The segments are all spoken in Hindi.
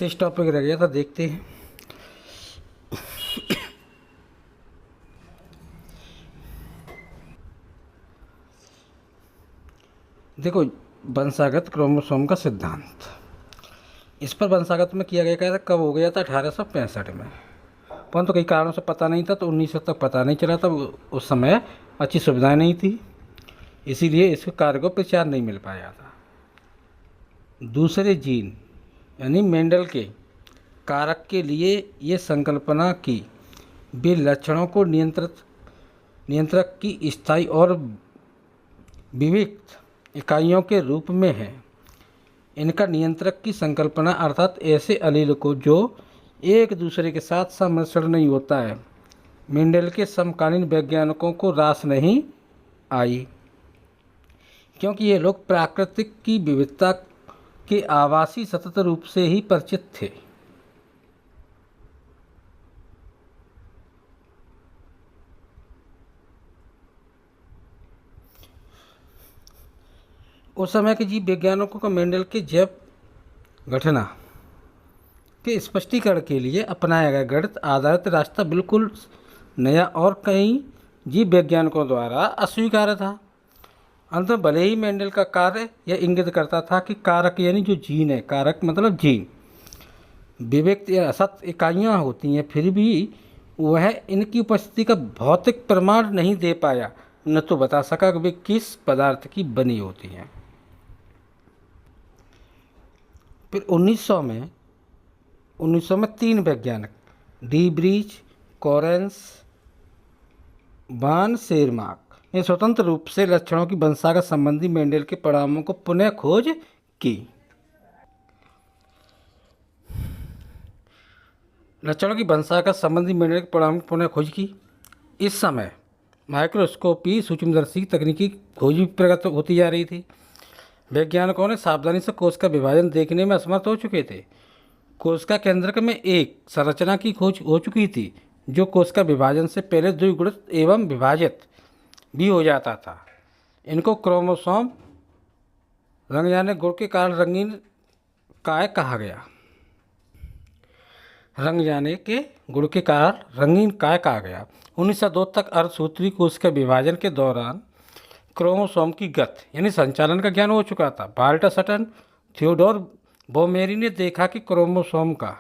शेष टॉपिक रह गया था, देखते हैं। देखो, वंशागत क्रोमोसोम का सिद्धांत, इस पर वंशागत में किया गया था, कब हो गया था? 1865 में। परंतु कई कारणों से पता नहीं था, तो 1900 तक पता नहीं चला था। उस समय अच्छी सुविधाएं नहीं थी, इसीलिए इस कार्य को प्रचार नहीं मिल पाया था। दूसरे जीन यानी मेंडल के कारक के लिए ये संकल्पना की वे लक्षणों को नियंत्रक की स्थायी और विविक्त इकाइयों के रूप में है। इनका नियंत्रक की संकल्पना अर्थात ऐसे अलील को जो एक दूसरे के साथ सम्मिश्रण नहीं होता है, मेंडल के समकालीन वैज्ञानिकों को रास नहीं आई, क्योंकि ये लोग प्राकृतिक की विविधता के आभासी सतत रूप से ही परिचित थे। उस समय के जीव वैज्ञानिकों को मेंडल के जैव घटना के स्पष्टीकरण के लिए अपनाया गया गणित आधारित रास्ता बिल्कुल नया और कई जीव वैज्ञानिकों द्वारा अस्वीकार्य था। अंत में भले ही मेंडल का कार्य यह इंगित करता था कि कारक यानी जो जीन है, कारक मतलब जीन विविक्त या असत इकाइयाँ होती हैं, फिर भी वह इनकी उपस्थिति का भौतिक प्रमाण नहीं दे पाया, न तो बता सका कि वे किस पदार्थ की बनी होती हैं। फिर 1900 में 3 वैज्ञानिक डी ब्रीच, कॉरेंस, वान शेरमार्क ने स्वतंत्र रूप से लक्षणों की वंशागत संबंधी मेंडल के परिणामों को पुनः खोज की। लक्षणों की वंशागत संबंधी मेंडल के परिणामों की पुनः खोज की। इस समय माइक्रोस्कोपी सूक्ष्मदर्शी तकनीकी खोज भी प्रगत होती जा रही थी। वैज्ञानिकों ने सावधानी से कोश का विभाजन देखने में असमर्थ हो चुके थे। कोशिका केंद्रक में एक संरचना की खोज हो चुकी थी जो कोशिका विभाजन से पहले द्विगुणित एवं विभाजित भी हो जाता था। इनको क्रोमोसोम रंग जाने गुण के कारण रंगीन काय कहा गया। रंग जाने के गुण के कारण रंगीन काय कहा गया। 1902 तक अर्धसूत्री कोशिका विभाजन के दौरान क्रोमोसोम की गति यानी संचालन का ज्ञान हो चुका था। वाल्टर सटन, थियोडोर बोमेरी ने देखा कि क्रोमोसोम का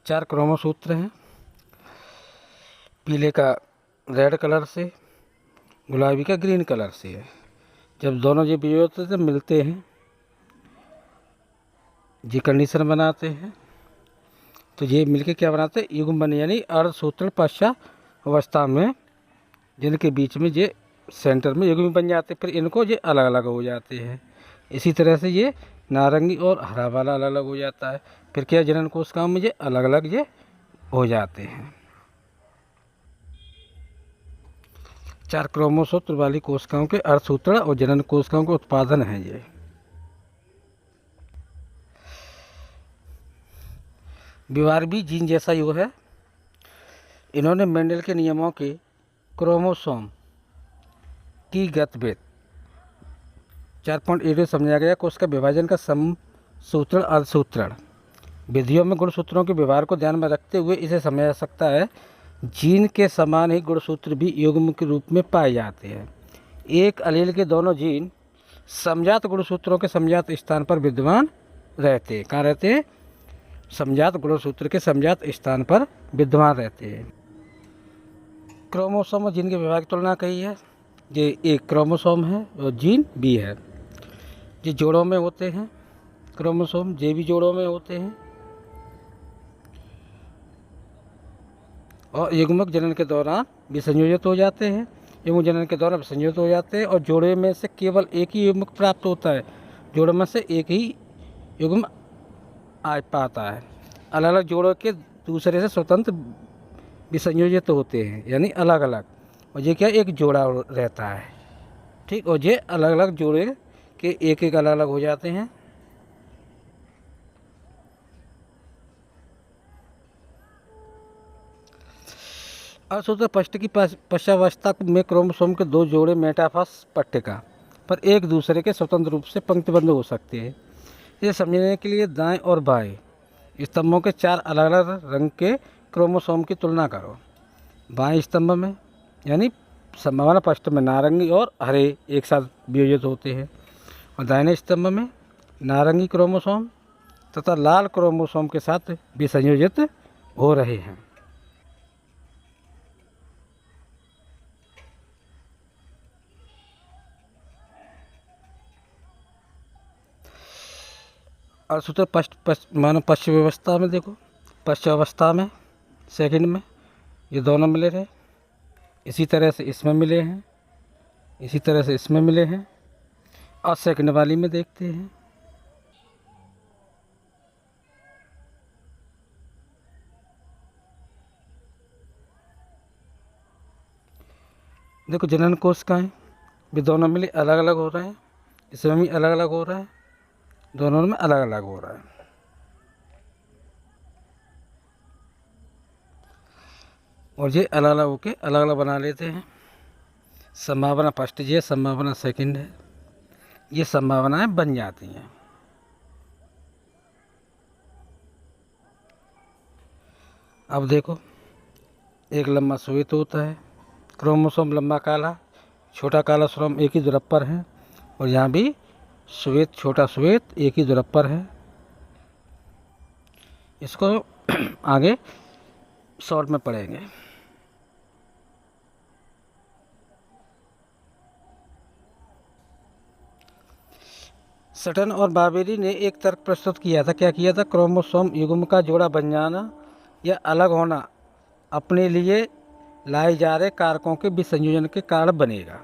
चार क्रोमोसूत्र हैं, पीले का रेड कलर से, गुलाबी का ग्रीन कलर से है। जब दोनों ये वियोजित से मिलते हैं, ये कंडीशन बनाते हैं, तो ये मिलके क्या बनाते हैं? युग्म बने, यानी अर्धसूत्र पश्चात अवस्था में जिनके बीच में ये सेंटर में युग्म बन जाते, फिर इनको ये अलग अलग हो जाते हैं। इसी तरह से ये नारंगी और हरा वाला अलग अलग हो जाता है। फिर क्या जनन कोशिकाओं में ये अलग अलग ये हो जाते हैं। 4 क्रोमोसूत्र वाली कोशिकाओं के अर्धसूत्रण और जनन कोशिकाओं का उत्पादन है ये। व्यवहार भी जीन जैसा ही है। इन्होंने मेंडल के नियमों के क्रोमोसोम की गतिविधि 4.8 में समझाया गया। कोशिका विभाजन का समसूत्रण अर्धसूत्रण विधियों में गुणसूत्रों के व्यवहार को ध्यान में रखते हुए इसे समझा जा सकता है। जीन के समान ही गुणसूत्र भी युग्म के रूप में पाए जाते हैं। एक अलील के दोनों जीन समजात गुणसूत्रों के समजात स्थान पर विद्यमान रहते हैं। कहाँ रहते हैं? समजात गुणसूत्र के समजात स्थान पर विद्यमान रहते हैं। क्रोमोसोम और जीन के व्यवहार की तुलना कही है। ये एक क्रोमोसोम है और जीन बी है। ये जोड़ों में होते हैं, क्रोमोसोम जे भी जोड़ों में होते हैं और युग्मक जनन के दौरान विसंयोजित हो जाते हैं। युग्मक जनन के दौरान विसंयोजित हो जाते हैं और जोड़े में से केवल एक ही युग्मक प्राप्त होता है। जोड़ों में से एक ही युग्म आ पाता है। अलग अलग जोड़ों के दूसरे से स्वतंत्र विसंयोजित होते हैं, यानी अलग अलग। और ये क्या एक जोड़ा रहता है, ठीक। और ये अलग अलग जोड़े के एक एक अलग अलग हो जाते हैं। अर्धसूत्र पष्ठ की पश्चावस्था में क्रोमोसोम के दो जोड़े मेटाफास पट्टिका पर एक दूसरे के स्वतंत्र रूप से पंक्तिबद्ध हो सकते हैं। इसे समझने के लिए दाएं और बाएं स्तंभों के चार अलग अलग रंग के क्रोमोसोम की तुलना करो। बाएं स्तंभ में यानी संभावना पृष्ठ में नारंगी और हरे एक साथ वियोजित होते हैं और दाहिने स्तंभ में नारंगी क्रोमोसोम तथा लाल क्रोमोसोम के साथ विसंयोजित हो रहे हैं। अर्धसूत्र मानो पश्चावस्था में देखो, पश्चावस्था में सेकंड में ये दोनों मिले रहे, इसी तरह से इसमें मिले हैं, इसी तरह से इसमें मिले हैं और सेकंड वाली में देखते हैं। देखो जनन कोशिकाएं भी दोनों मिले अलग अलग हो रहे हैं, इसमें भी अलग अलग हो रहा है, दोनों में अलग अलग हो रहा है। और ये अलग अलग होके अलग अलग बना लेते हैं। संभावना फर्स्ट ये संभावना सेकंड है, ये संभावनाएं बन जाती हैं। अब देखो एक लंबा श्वेत होता है, क्रोमोसोम लंबा काला, छोटा काला श्रोम एक ही ध्रुव पर है और यहाँ भी श्वेत छोटा श्वेत एक ही ध्रुव पर है। इसको आगे शॉर्ट में पढ़ेंगे। सटन और बार्बेरी ने एक तर्क प्रस्तुत किया था। क्या किया था? क्रोमोसोम युग्म का जोड़ा बन जाना या अलग होना अपने लिए लाए जा रहे कारकों के विसंयोजन के कारण बनेगा,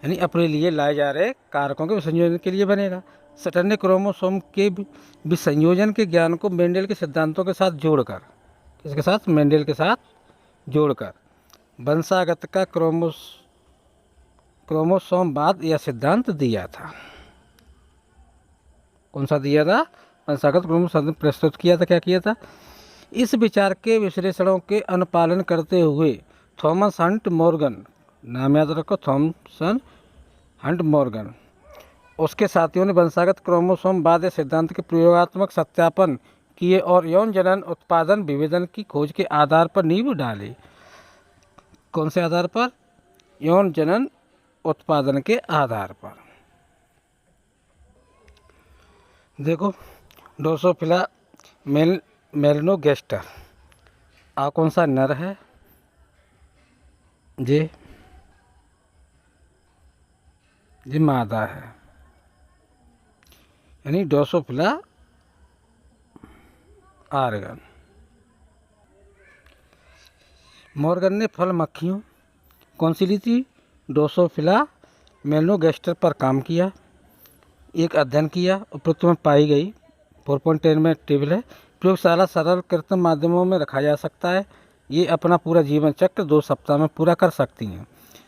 यानी अपने लिए लाए जा रहे कारकों के विसंयोजन के लिए बनेगा। सटन ने क्रोमोसोम के विसंयोजन के ज्ञान को मेंडल के सिद्धांतों के साथ जोड़कर, किसके साथ? मेंडल के साथ जोड़कर वंशागत का क्रोमोसोमवाद या सिद्धांत दिया था। कौन सा दिया था? वंशागत क्रोमोसोम प्रस्तुत किया था। क्या किया था? इस विचार के विश्लेषणों के अनुपालन करते हुए थॉमस हंट मॉर्गन, नाम याद रखो, थॉमसन हंट मॉर्गन, उसके साथियों ने वंशागत क्रोमोसोमवाद सिद्धांत के प्रयोगात्मक सत्यापन किए और यौन जनन उत्पादन विभेदन की खोज के आधार पर नींव डाली। कौन से आधार पर? यौन जनन उत्पादन के आधार पर। देखो ड्रोसोफिला मेलनोगेस्टर कौन सा नर है? ये मादा है, यानी ड्रोसोफिला आर्गन। मॉर्गन ने फल मक्खियों कौन सी ली थी? ड्रोसोफिला मेलनोगेस्टर पर काम किया, एक अध्ययन किया, उपरोक्त में पाई गई 4.10 में टेबल है। प्रयोगशाला सरल कृत्रिम माध्यमों में रखा जा सकता है। ये अपना पूरा जीवन चक्र 2 सप्ताह में पूरा कर सकती हैं।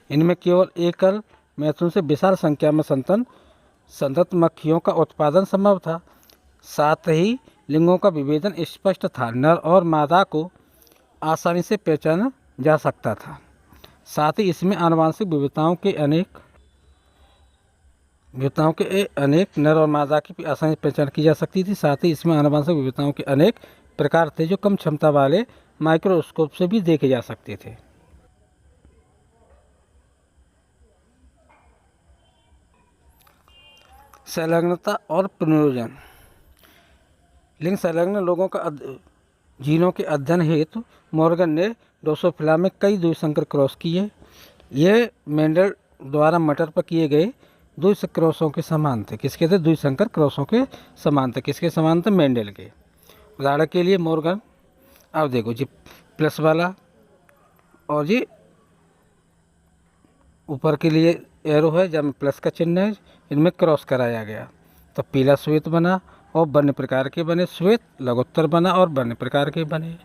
इनमें केवल एकल मैथुन से विशाल संख्या में संतत मक्खियों का उत्पादन संभव था। साथ ही लिंगों का विभेदन स्पष्ट था, नर और मादा को आसानी से पहचाना जा सकता था। साथ ही इसमें आनुवंशिक विविधताओं के अनेक नर और मादा की आसानी से पहचान की जा सकती थी। साथ ही इसमें आनुवंशिक विविधताओं के अनेक प्रकार थे जो कम क्षमता वाले माइक्रोस्कोप से भी देखे जा सकते थे। संलग्नता और पुनर्योजन। लिंग संलग्न लोगों का जीनों के अध्ययन हेतु मॉर्गन ने ड्रोसोफिला में कई द्विसंकर क्रॉस किए। ये मेंडल द्वारा मटर पर किए गए द्विसंकर क्रॉसों के समान थे। किसके थे? द्विसंकर क्रॉसों के समान थे। किसके समान थे? मेंडल के। उदाहरण के लिए मॉर्गन, अब देखो जी प्लस वाला और जी ऊपर के लिए एरो है जब प्लस का चिन्ह है, इनमें क्रॉस कराया गया तो पीला श्वेत बना और वन्य प्रकार के बने, श्वेत लघुत्तर बना और वन्य प्रकार के बने।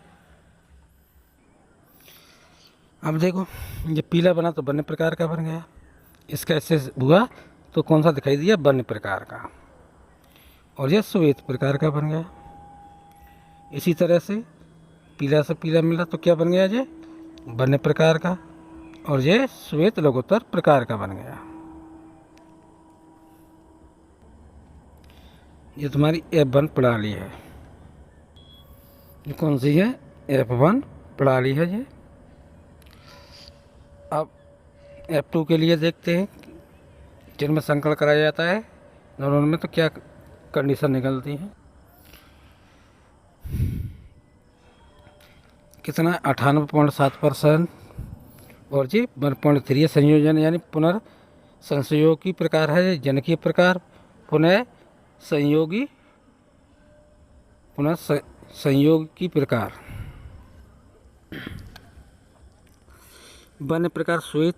अब देखो ये पीला बना तो वन्य प्रकार का बन गया, इसका ऐसे हुआ तो कौन सा दिखाई दिया? वन्य प्रकार का, और यह श्वेत प्रकार का बन गया। इसी तरह से पीला से पीला मिला तो क्या बन गया? ये वन्य प्रकार का, और ये श्वेत लघुत्तर प्रकार का बन गया। ये तुम्हारी F1 प्रणाली है। ये कौन सी है? F1 प्रणाली है ये। अब F2 के लिए देखते हैं, जिनमें संकलन कराया जाता है दोनों में तो क्या कंडीशन निकलती है। कितना? 98.7%। और जी 1.3 संयोजन यानी पुनर्संयोगी प्रकार है, जनकीय प्रकार, संयोगी प्रकार। वन्य प्रकार श्वेत,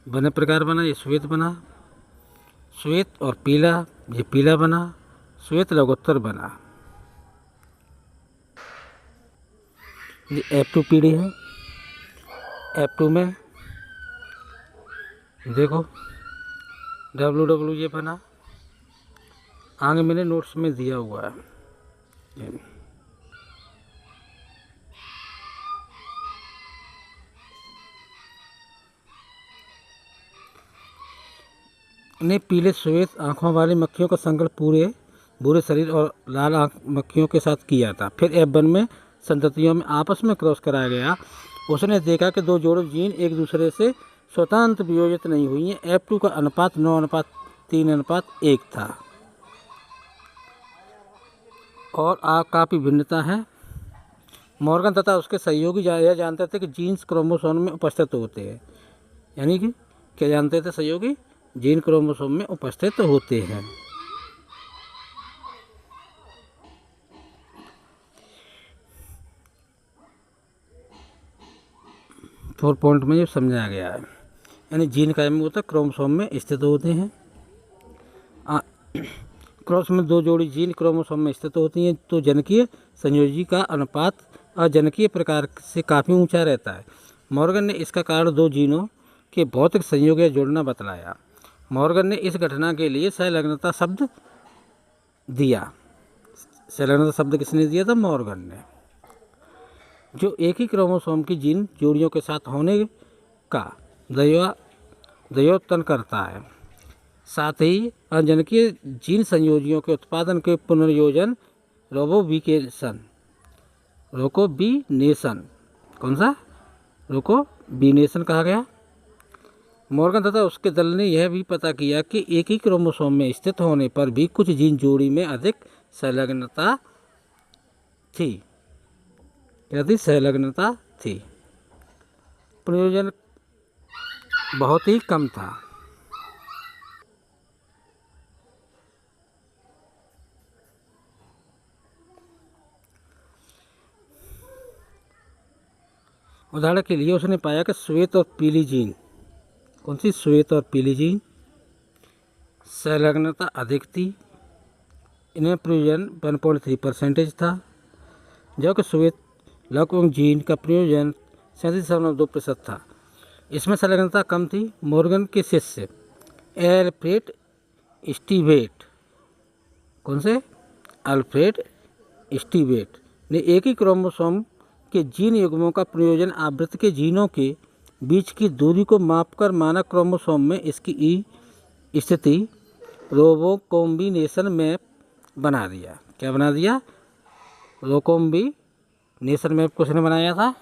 वन्य प्रकार बना, ये श्वेत बना, श्वेत और पीला, ये पीला बना, श्वेत लघुत्तर बना। ये F2 पीढ़ी है। F2 में देखो WW ये बना, आगे मैंने नोट्स में दिया हुआ है। ने पीले श्वेत आँखों वाली मक्खियों का संकलन पूरे भूरे शरीर और लाल आँख मक्खियों के साथ किया था। फिर F1 में संततियों में आपस में क्रॉस कराया गया। उसने देखा कि दो जोड़े जीन एक दूसरे से स्वतंत्र वियोजित नहीं हुई हैं। F2 का अनुपात 9:3:1 था और काफ़ी भिन्नता है। मॉर्गन तथा उसके सहयोगी यह जानते थे कि जीन्स क्रोमोसोम में उपस्थित होते हैं। यानी कि क्या जानते थे सहयोगी? जीन क्रोमोसोम में उपस्थित होते हैं। 4 पॉइंट में ये समझाया गया है। यानी जीन कायम होता है, क्रोमोसोम में स्थित होते हैं। क्रॉस में दो जोड़ी जीन क्रोमोसोम में स्थित होती हैं तो जनकीय संयोजी का अनुपात अजनकीय प्रकार से काफ़ी ऊंचा रहता है। मॉर्गन ने इसका कारण दो जीनों के भौतिक संयोग या जोड़ना बतलाया। मॉर्गन ने इस घटना के लिए संलग्नता शब्द दिया। संलग्नता शब्द किसने दिया था? मॉर्गन ने। जो एक ही क्रोमोसोम की जीन जोड़ियों के साथ होने का द्वयोत्पन्न करता है। साथ ही अजनकीय जीन संयोजियों के उत्पादन के पुनर्योजन रोकोबीनेशन कौन सा? रोकोबीनेशन कहा गया। मॉर्गन तथा उसके दल ने यह भी पता किया कि एक ही क्रोमोसोम में स्थित होने पर भी कुछ जीन जोड़ी में अधिक संलग्नता थी। क्या थी? संलग्नता थी। प्रयोजन बहुत ही कम था। उदाहरण के लिए उसने पाया कि श्वेत और पीली जीन, कौन सी? श्वेत और पीली जीन संलग्नता अधिक थी। इनमें प्रयोजन 1.3% था, जबकि श्वेत लघु जीन का प्रयोजन 37.2% था। इसमें संलग्नता कम थी। मॉर्गन के शिष्य एल्फ्रेड स्टीवेट, कौन से? अल्फ्रेड स्टीवेट ने एक ही क्रोमोसोम के जीन युग्मों का प्रयोजन आवृत्ति के जीनों के बीच की दूरी को मापकर मानक क्रोमोसोम में इसकी स्थिति रोकोम्बिनेशन मैप बना दिया। क्या बना दिया? रोकोम्बिनेशन मैप किसने बनाया था?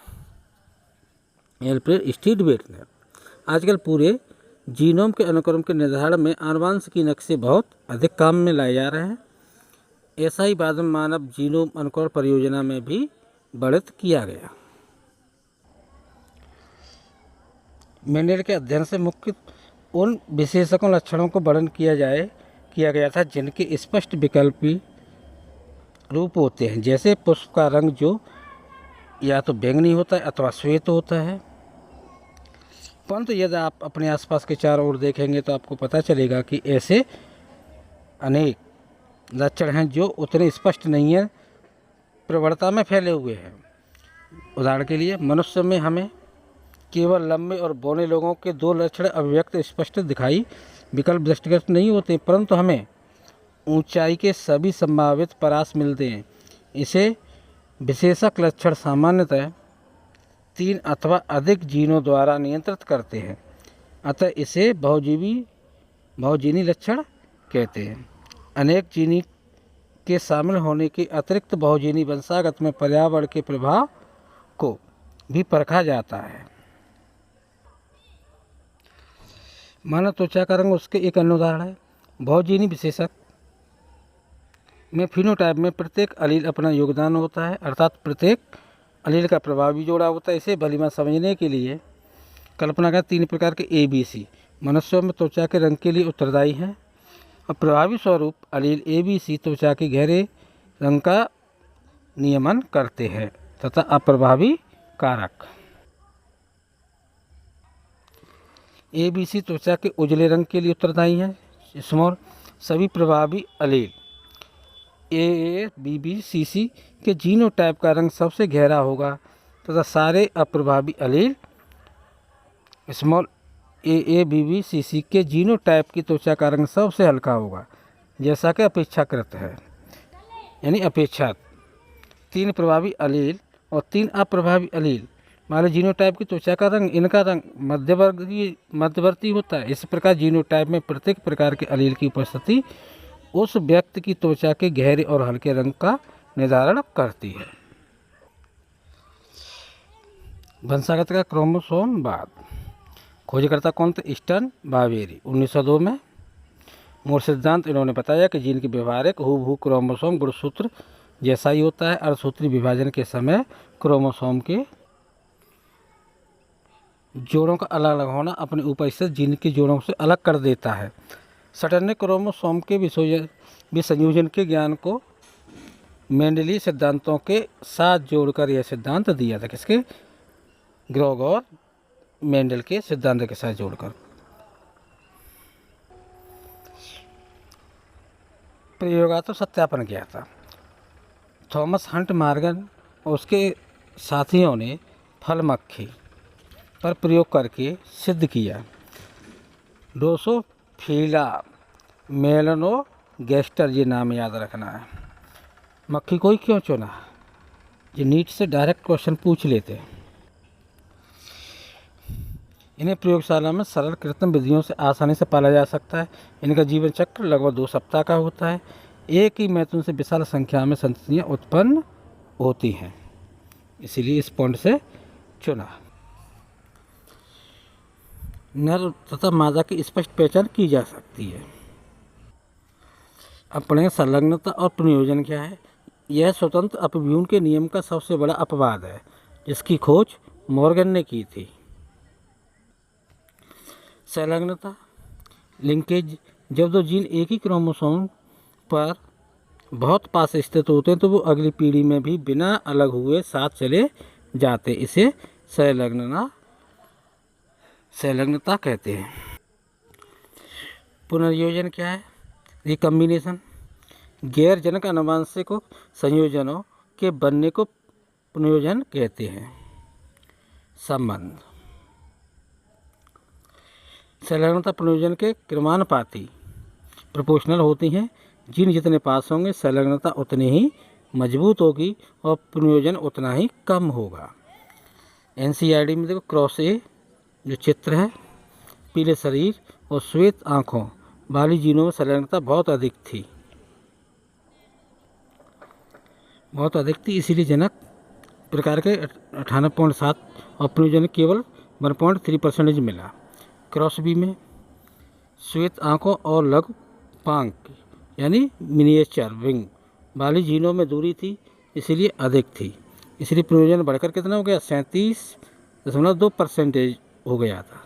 एल्फ्रेड स्टीवेट ने। आजकल पूरे जीनोम के अनुक्रम के निर्धारण में आनुवंशिकी नक्शे बहुत अधिक काम में लाए जा रहे हैं। ऐसा ही बाद में मानव जीनोम अनुकरण परियोजना में भी वर्णित किया गया। मेंडेल के अध्ययन से मुख्य उन विशेषकों लक्षणों को वर्णन किया गया था जिनके स्पष्ट विकल्पी रूप होते हैं, जैसे पुष्प का रंग जो या तो बैंगनी होता है अथवा श्वेत होता है। परंतु यदि आप अपने आसपास के चारों ओर देखेंगे तो आपको पता चलेगा कि ऐसे अनेक लक्षण हैं जो उतने स्पष्ट नहीं है, प्रवणता में फैले हुए हैं। उदाहरण के लिए मनुष्य में हमें केवल लंबे और बौने लोगों के दो लक्षण अभिव्यक्त स्पष्ट दिखाई विकल्प दृष्टिगत नहीं होते, परंतु हमें ऊंचाई के सभी संभावित परास मिलते हैं। इसे विशेषक लक्षण सामान्यतः 3 अथवा अधिक जीनों द्वारा नियंत्रित करते हैं, अतः इसे बहुजीनी लक्षण कहते हैं। अनेक जीनी के शामिल होने के अतिरिक्त बहुजीनी वंशागत में पर्यावरण के प्रभाव को भी परखा जाता है। मानव त्वचा का रंग उसके एक अन्य उदाहरण है। बहुजीनी विशेषक में फिनोटाइप में प्रत्येक अलील अपना योगदान होता है, अर्थात प्रत्येक अलील का प्रभाव भी जोड़ा होता है। इसे भलीभांति समझने के लिए कल्पना का 3 प्रकार के ABC मनुष्यों में त्वचा के रंग के लिए उत्तरदायी हैं और प्रभावी स्वरूप अलील ABC त्वचा के गहरे रंग का नियमन करते हैं तथा अप्रभावी कारक ABC त्वचा के उजले रंग के लिए उत्तरदायी हैं। स्मॉल सभी प्रभावी अलील AABBCC के जीनोटाइप का रंग सबसे गहरा होगा तथा सारे अप्रभावी अलील स्मॉल AABBCC के जीनोटाइप की त्वचा का रंग सबसे हल्का होगा, जैसा कि अपेक्षाकृत है, यानी अपेक्षात। 3 प्रभावी अलील और 3 अप्रभावी अलील वाले जीनोटाइप की त्वचा का रंग, इनका रंग मध्यवर्ती होता है। इस प्रकार जीनोटाइप में प्रत्येक प्रकार के अलील की उपस्थिति उस व्यक्ति की त्वचा के गहरे और हल्के रंग का निर्धारण करती है। वंशागत का क्रोमोसोमवाद। खोजकर्ता कौन थे? स्टर्न बावेरी 1902 में। मूल सिद्धांत इन्होंने बताया कि जीन की व्यवहारिक हूबहू क्रोमोसोम गुणसूत्र जैसा ही होता है। अर्धसूत्री विभाजन के समय क्रोमोसोम के जोड़ों का अलग अलग होना अपने ऊपर स्थित जीन के जोड़ों से अलग कर देता है। सटन ने क्रोमोसोम के विसंयोजन के ज्ञान को मेंडलीय सिद्धांतों के साथ जोड़कर यह सिद्धांत दिया था। किसके? ग्रेगोर मेंडल के सिद्धांत के साथ जोड़कर। प्रयोगात्मक सत्यापन किया था। थॉमस हंट मॉर्गन और उसके साथियों ने फल मक्खी पर प्रयोग करके सिद्ध किया। ड्रोसोफिला मेलानोगैस्टर, ये नाम याद रखना है। मक्खी को ही क्यों चुना? ये नीट से डायरेक्ट क्वेश्चन पूछ लेते हैं। इन्हें प्रयोगशाला में सरल कृत्रिम विधियों से आसानी से पाला जा सकता है। इनका जीवन चक्र लगभग 2 सप्ताह का होता है। एक ही मैथुन से विशाल संख्या में संततियाँ उत्पन्न होती हैं, इसीलिए इस पॉइंट से चुना। नर तथा मादा की स्पष्ट पहचान की जा सकती है। अब पढ़ेंगे संलग्नता और प्रनियोजन क्या है। यह स्वतंत्र अपव्यूहन के नियम का सबसे बड़ा अपवाद है, जिसकी खोज मॉर्गन ने की थी। संलग्नता लिंकेज, जब 2 जीन एक ही क्रोमोसोम पर बहुत पास स्थित होते हैं तो वो अगली पीढ़ी में भी बिना अलग हुए साथ चले जाते, इसे संलग्नता कहते हैं। पुनर्योजन क्या है? रिकम्बिनेशन, गैर जनक आनुवंशिक संयोजनों के बनने को पुनर्योजन कहते हैं। संबंध, संलग्नता पुनर्योजन के क्रमानुपाती प्रोपोर्शनल होती हैं। जीन जितने पास होंगे संलग्नता उतनी ही मजबूत होगी और पुनर्योजन उतना ही कम होगा। NCERT में देखो, क्रॉस ए जो चित्र है, पीले शरीर और श्वेत आँखों वाली जीनों में संलग्नता बहुत अधिक थी, इसीलिए जनक प्रकार के 98.7 और पुनर्योजन केवल 1.3% मिला। क्रॉस बी में श्वेत आँखों और लघु पांख यानी मिनिएचर विंग वाली जीनों में दूरी थी, इसीलिए अधिक थी। इसलिए पुनर्योजन बढ़कर कितना हो गया? 37.2% हो गया था।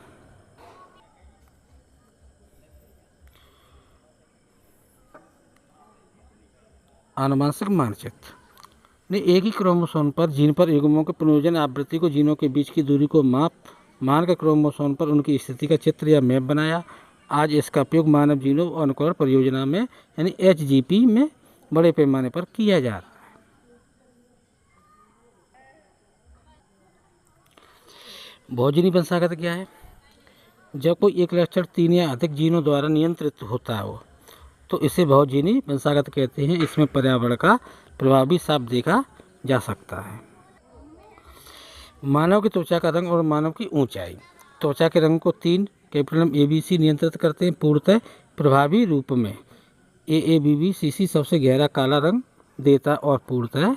आनुवंशिक मानचित्र ने एक ही क्रोमोसोम पर जीन पर युग्मों के पुनर्योजन आवृत्ति को जीनों के बीच की दूरी को मानकर क्रोमोसोम पर उनकी स्थिति का चित्र या मैप बनाया। आज इसका उपयोग मानव जीनोम अनुकरण परियोजना में यानी HGP में बड़े पैमाने पर किया जा रहा है। बहुजीनी वंशागत क्या है? जब कोई एक लक्षण 3 या अधिक जीनों द्वारा नियंत्रित होता हो तो इसे बहुजीनी वंशागत कहते हैं। इसमें पर्यावरण का प्रभाव भी साफ देखा जा सकता है। मानव की त्वचा का रंग और मानव की ऊंचाई। त्वचा के रंग को 3 कैपिटल ABC नियंत्रित करते हैं पूर्णतः प्रभावी रूप में। AABBCC सबसे गहरा काला रंग देता और पूर्णतः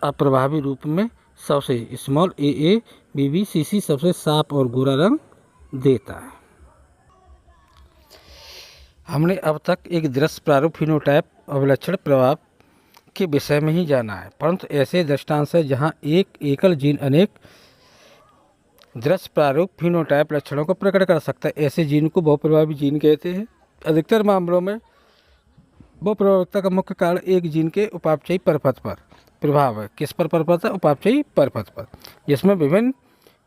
अप्रभावी रूप में सबसे स्मॉल AABBCC सबसे साफ और गोरा रंग देता है। हमने अब तक एक दृश्य प्रारूप फिनोटाइप अभिलक्षण प्रभाव के विषय में ही जाना है, परंतु ऐसे दृष्टांश है जहां एक एकल जीन अनेक दृश्य प्रारूप फिनोटाइप लक्षणों को प्रकट कर सकता है। ऐसे जीन को बहुप्रभावी जीन कहते हैं। अधिकतर मामलों में बहुप्रभाविता का मुख्य कारण एक जीन के उपापचयी परपथ पर प्रभाव है। किस पर परपथ है? उपापचयी परपथ पर, जिसमें विभिन्न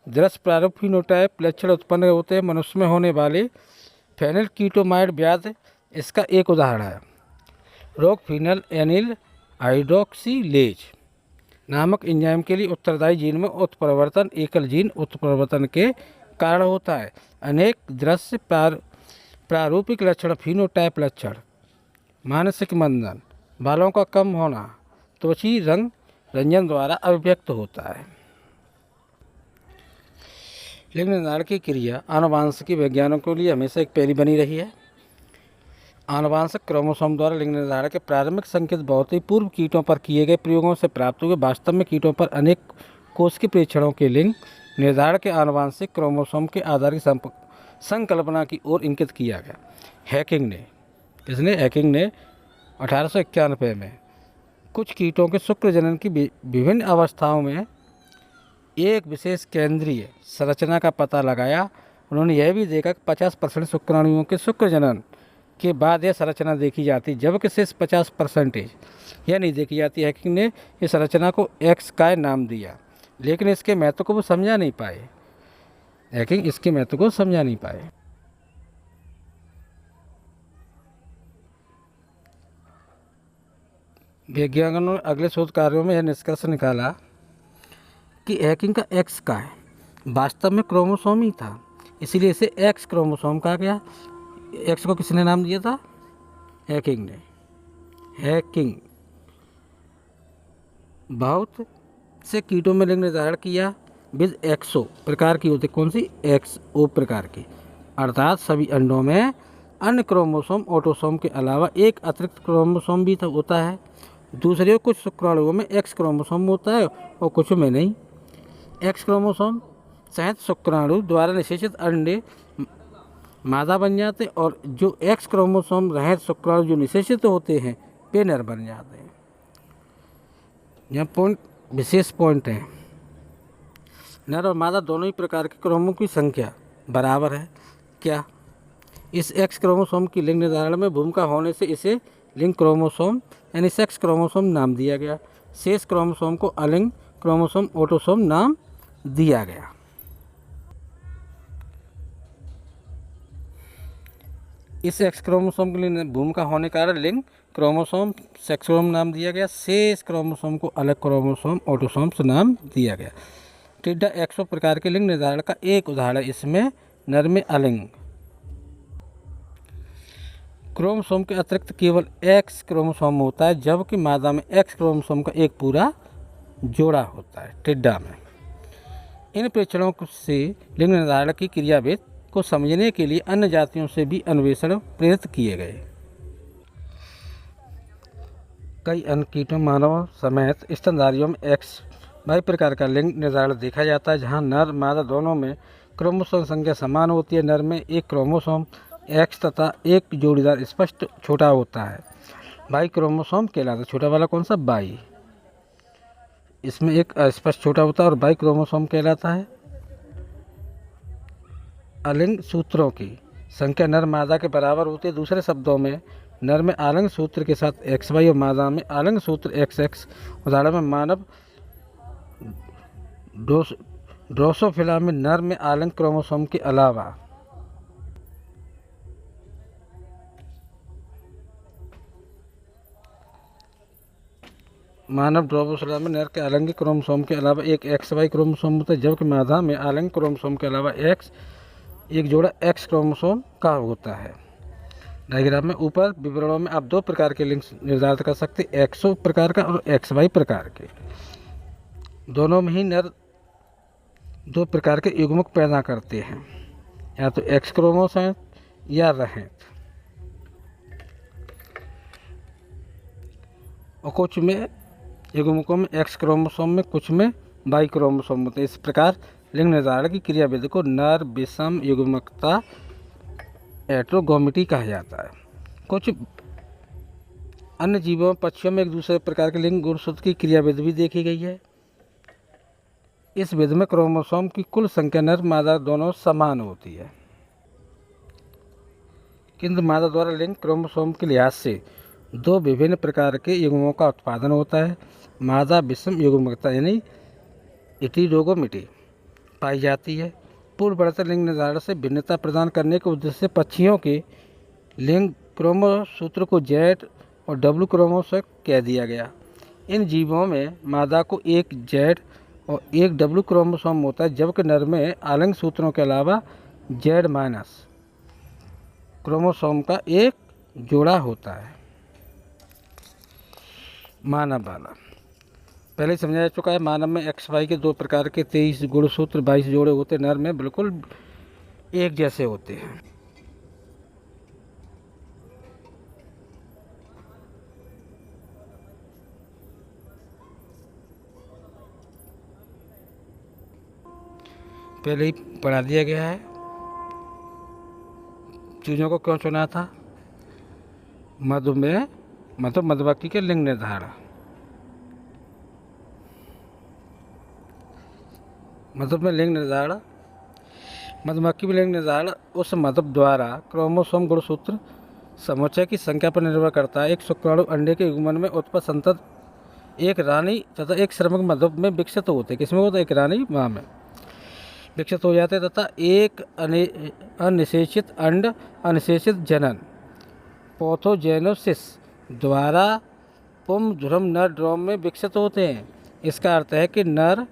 दृश्य प्रारूप फिनोटाइप लक्षण उत्पन्न होते हैं। मनुष्य में होने वाले फेनिलकीटोमाइड व्याधि इसका एक उदाहरण है। रोग फिनल एनिल हाइड्रोक्सीलेज नामक एंजाइम के लिए उत्तरदायी जीन में उत्परिवर्तन एकल जीन उत्परिवर्तन के कारण होता है। अनेक दृश्य प्रारूपिक लक्षण फिनोटाइप लक्षण मानसिक मंदन, बालों का कम होना, त्वची रंग रंजन द्वारा अभिव्यक्त होता है। लिंग निर्धारण की क्रिया आनुवांशिकी वैज्ञानिकों के लिए हमेशा एक पहली बनी रही है। आनुवांशिक क्रोमोसोम द्वारा लिंग निर्धारण के प्रारंभिक संकेत बहुत ही पूर्व कीटों पर किए गए प्रयोगों से प्राप्त हुए। वास्तव में कीटों पर अनेक कोशिकीय परीक्षणों के लिंग निर्धारण के आनुवांशिक क्रोमोसोम के आधार की संकल्पना की ओर इंगित किया गया। हैकिंग ने 1891 में कुछ कीटों के शुक्र जनन की विभिन्न अवस्थाओं में एक विशेष केंद्रीय संरचना का पता लगाया। उन्होंने यह भी देखा कि 50% शुक्राणुओं के शुक्र जनन के बाद यह संरचना देखी जाती, जबकि शेष 50% यह नहीं देखी जाती। हैकिंग ने इस संरचना को एक्स काय नाम दिया, लेकिन इसके महत्व को वो समझा नहीं पाए। हैकिंग इसके महत्व को समझा नहीं पाए। वैज्ञानिकों ने अगले शोध कार्यों में यह निष्कर्ष निकाला कि हैकिंग का एक्स काय वास्तव में क्रोमोसोम ही था, इसीलिए इसे एक्स क्रोमोसोम कहा गया। एक्स को किसने नाम दिया था? हैकिंग ने। हैकिंग बहुत से कीटों में लिंग निर्धारण किया। विध एक्सो प्रकार की होती, कौन सी? एक्सओ प्रकार की, अर्थात सभी अंडों में अन्य क्रोमोसोम ऑटोसोम के अलावा एक अतिरिक्त क्रोमोसोम भी होता है। दूसरे कुछ शुक्राणुओं में एक्स क्रोमोसोम होता है और कुछ में नहीं। एक्स क्रोमोसोम सहित शुक्राणु द्वारा निषेचित अंडे मादा बन जाते हैं और जो एक्स क्रोमोसोम रहित शुक्राणु जो निषेचित होते हैं वे नर बन जाते हैं। यह विशेष पॉइंट है। नर और मादा दोनों ही प्रकार के क्रोमों की संख्या बराबर है। क्या? इस एक्स क्रोमोसोम की लिंग निर्धारण में भूमिका होने से इसे लिंग क्रोमोसोम यानी सेक्स क्रोमोसोम नाम दिया गया। शेष क्रोमोसोम को अलिंग क्रोमोसोम ऑटोसोम नाम दिया गया। इस एक्स क्रोमोसोम के लिए भूमिका होने के कारण लिंग क्रोमोसोम सेक्स क्रोमोसोम नाम दिया गया। शेष क्रोमोसोम को अलग क्रोमोसोम ऑटोसोम्स नाम दिया गया। टिड्डा एक्सो प्रकार के लिंग निर्धारण का एक उदाहरण है। इसमें नर में अलिंग क्रोमोसोम के अतिरिक्त केवल एक्स क्रोमोसोम होता है, जबकि मादा में एक्स क्रोमोसोम का एक पूरा जोड़ा होता है। टिड्डा में इन परीक्षणों से लिंग निर्धारण की क्रियाविधि को समझने के लिए अन्य जातियों से भी अन्वेषण प्रेरित किए गए। कई अन्य कीटों मानव समेत स्तनधारियों में एक्स वाई प्रकार का लिंग निर्धारण देखा जाता है, जहां नर मादा दोनों में क्रोमोसोम संख्या समान होती है। नर में एक क्रोमोसोम एक्स तथा एक जोड़ीदार स्पष्ट छोटा होता है, वाई क्रोमोसोम कहलाता है। छोटा वाला कौन सा? वाई। इसमें एक स्पष्ट छोटा होता है और वाई क्रोमोसोम कहलाता है। अलिंग सूत्रों की संख्या नर मादा के बराबर होती है। दूसरे शब्दों में नर में आलिंग सूत्र के साथ एक्स वाई और मादा में आलिंग सूत्र एक्स एक्स। उदाहरण में मानव ड्रोसोफिला में नर में आलिंग क्रोमोसोम के अलावा नर के आलिंगी क्रोमोसोम के अलावा एक एक्स वाई क्रोमोसोम होता है, जबकि मादा में आलिंग क्रोमोसोम के अलावा एक जोड़ा एक्स क्रोमोसोम का होता है। डायग्राम में ऊपर विवरणों में आप दो प्रकार के लिंग निर्धारित कर सकते, एक्सो प्रकार का और एक्स वाई प्रकार के। दोनों में ही नर दो प्रकार के युग्मक पैदा करते हैं, या तो एक्स क्रोमोसोम या रहें। और कुछ में युग्मकों में एक्स क्रोमोसोम में, कुछ में वाई क्रोमोसोम होते हैं। इस प्रकार लिंग निर्धारण की क्रियाविधि को नर विषम युग्मकता हेटेरोगैमेटी कहा जाता है। कुछ अन्य जीवों पक्षियों में एक दूसरे प्रकार के लिंग गुणसूत्र की क्रियाविधि भी देखी गई है। इस विधि में क्रोमोसोम की कुल संख्या नर मादा दोनों समान होती है, किंतु मादा द्वारा लिंग क्रोमोसोम के लिहाज से दो विभिन्न प्रकार के युग्मों का उत्पादन होता है। मादा विषम युग्मकता यानी हेटेरोगैमेटी पाई जाती है। पूर्ववर्ती लिंग निर्धारण से भिन्नता प्रदान करने के उद्देश्य से पक्षियों के लिंग क्रोमोसूत्र को जेड और डब्ल्यू क्रोमोसोम कह दिया गया। इन जीवों में मादा को एक जेड और एक डब्ल्यू क्रोमोसोम होता है, जबकि नर में आलिंग सूत्रों के अलावा जेड माइनस क्रोमोसोम का एक जोड़ा होता है। मानव वाला पहले ही समझाया चुका है। मानव में एक्स वाई के दो प्रकार के 23 गुणसूत्र 22 जोड़े होते, नर में बिल्कुल एक जैसे होते हैं। पहले ही पढ़ा दिया गया है। चीज़ों को क्यों चुना था? मधुमेह मतलब मधुमक्खी के लिंग निर्धारण। मधुमेह लिंग निर्धारण, मधुमक्खी में लिंग निर्धारण उस मधु द्वारा क्रोमोसोम गुणसूत्र समुच्चय की संख्या पर निर्भर करता है। एक शुक्राणु अंडे के युग्मन में उत्पन्न संतत एक रानी तथा एक श्रमिक मधु में विकसित होते। किसमें होता है? एक रानी माँ में विकसित हो जाते तथा एक अनिषेचित अंड अनिषेचित जनन पैथोजेनोसिस द्वारा पुंजध्रुव नर ड्रोम में विकसित होते हैं। इसका अर्थ है कि नर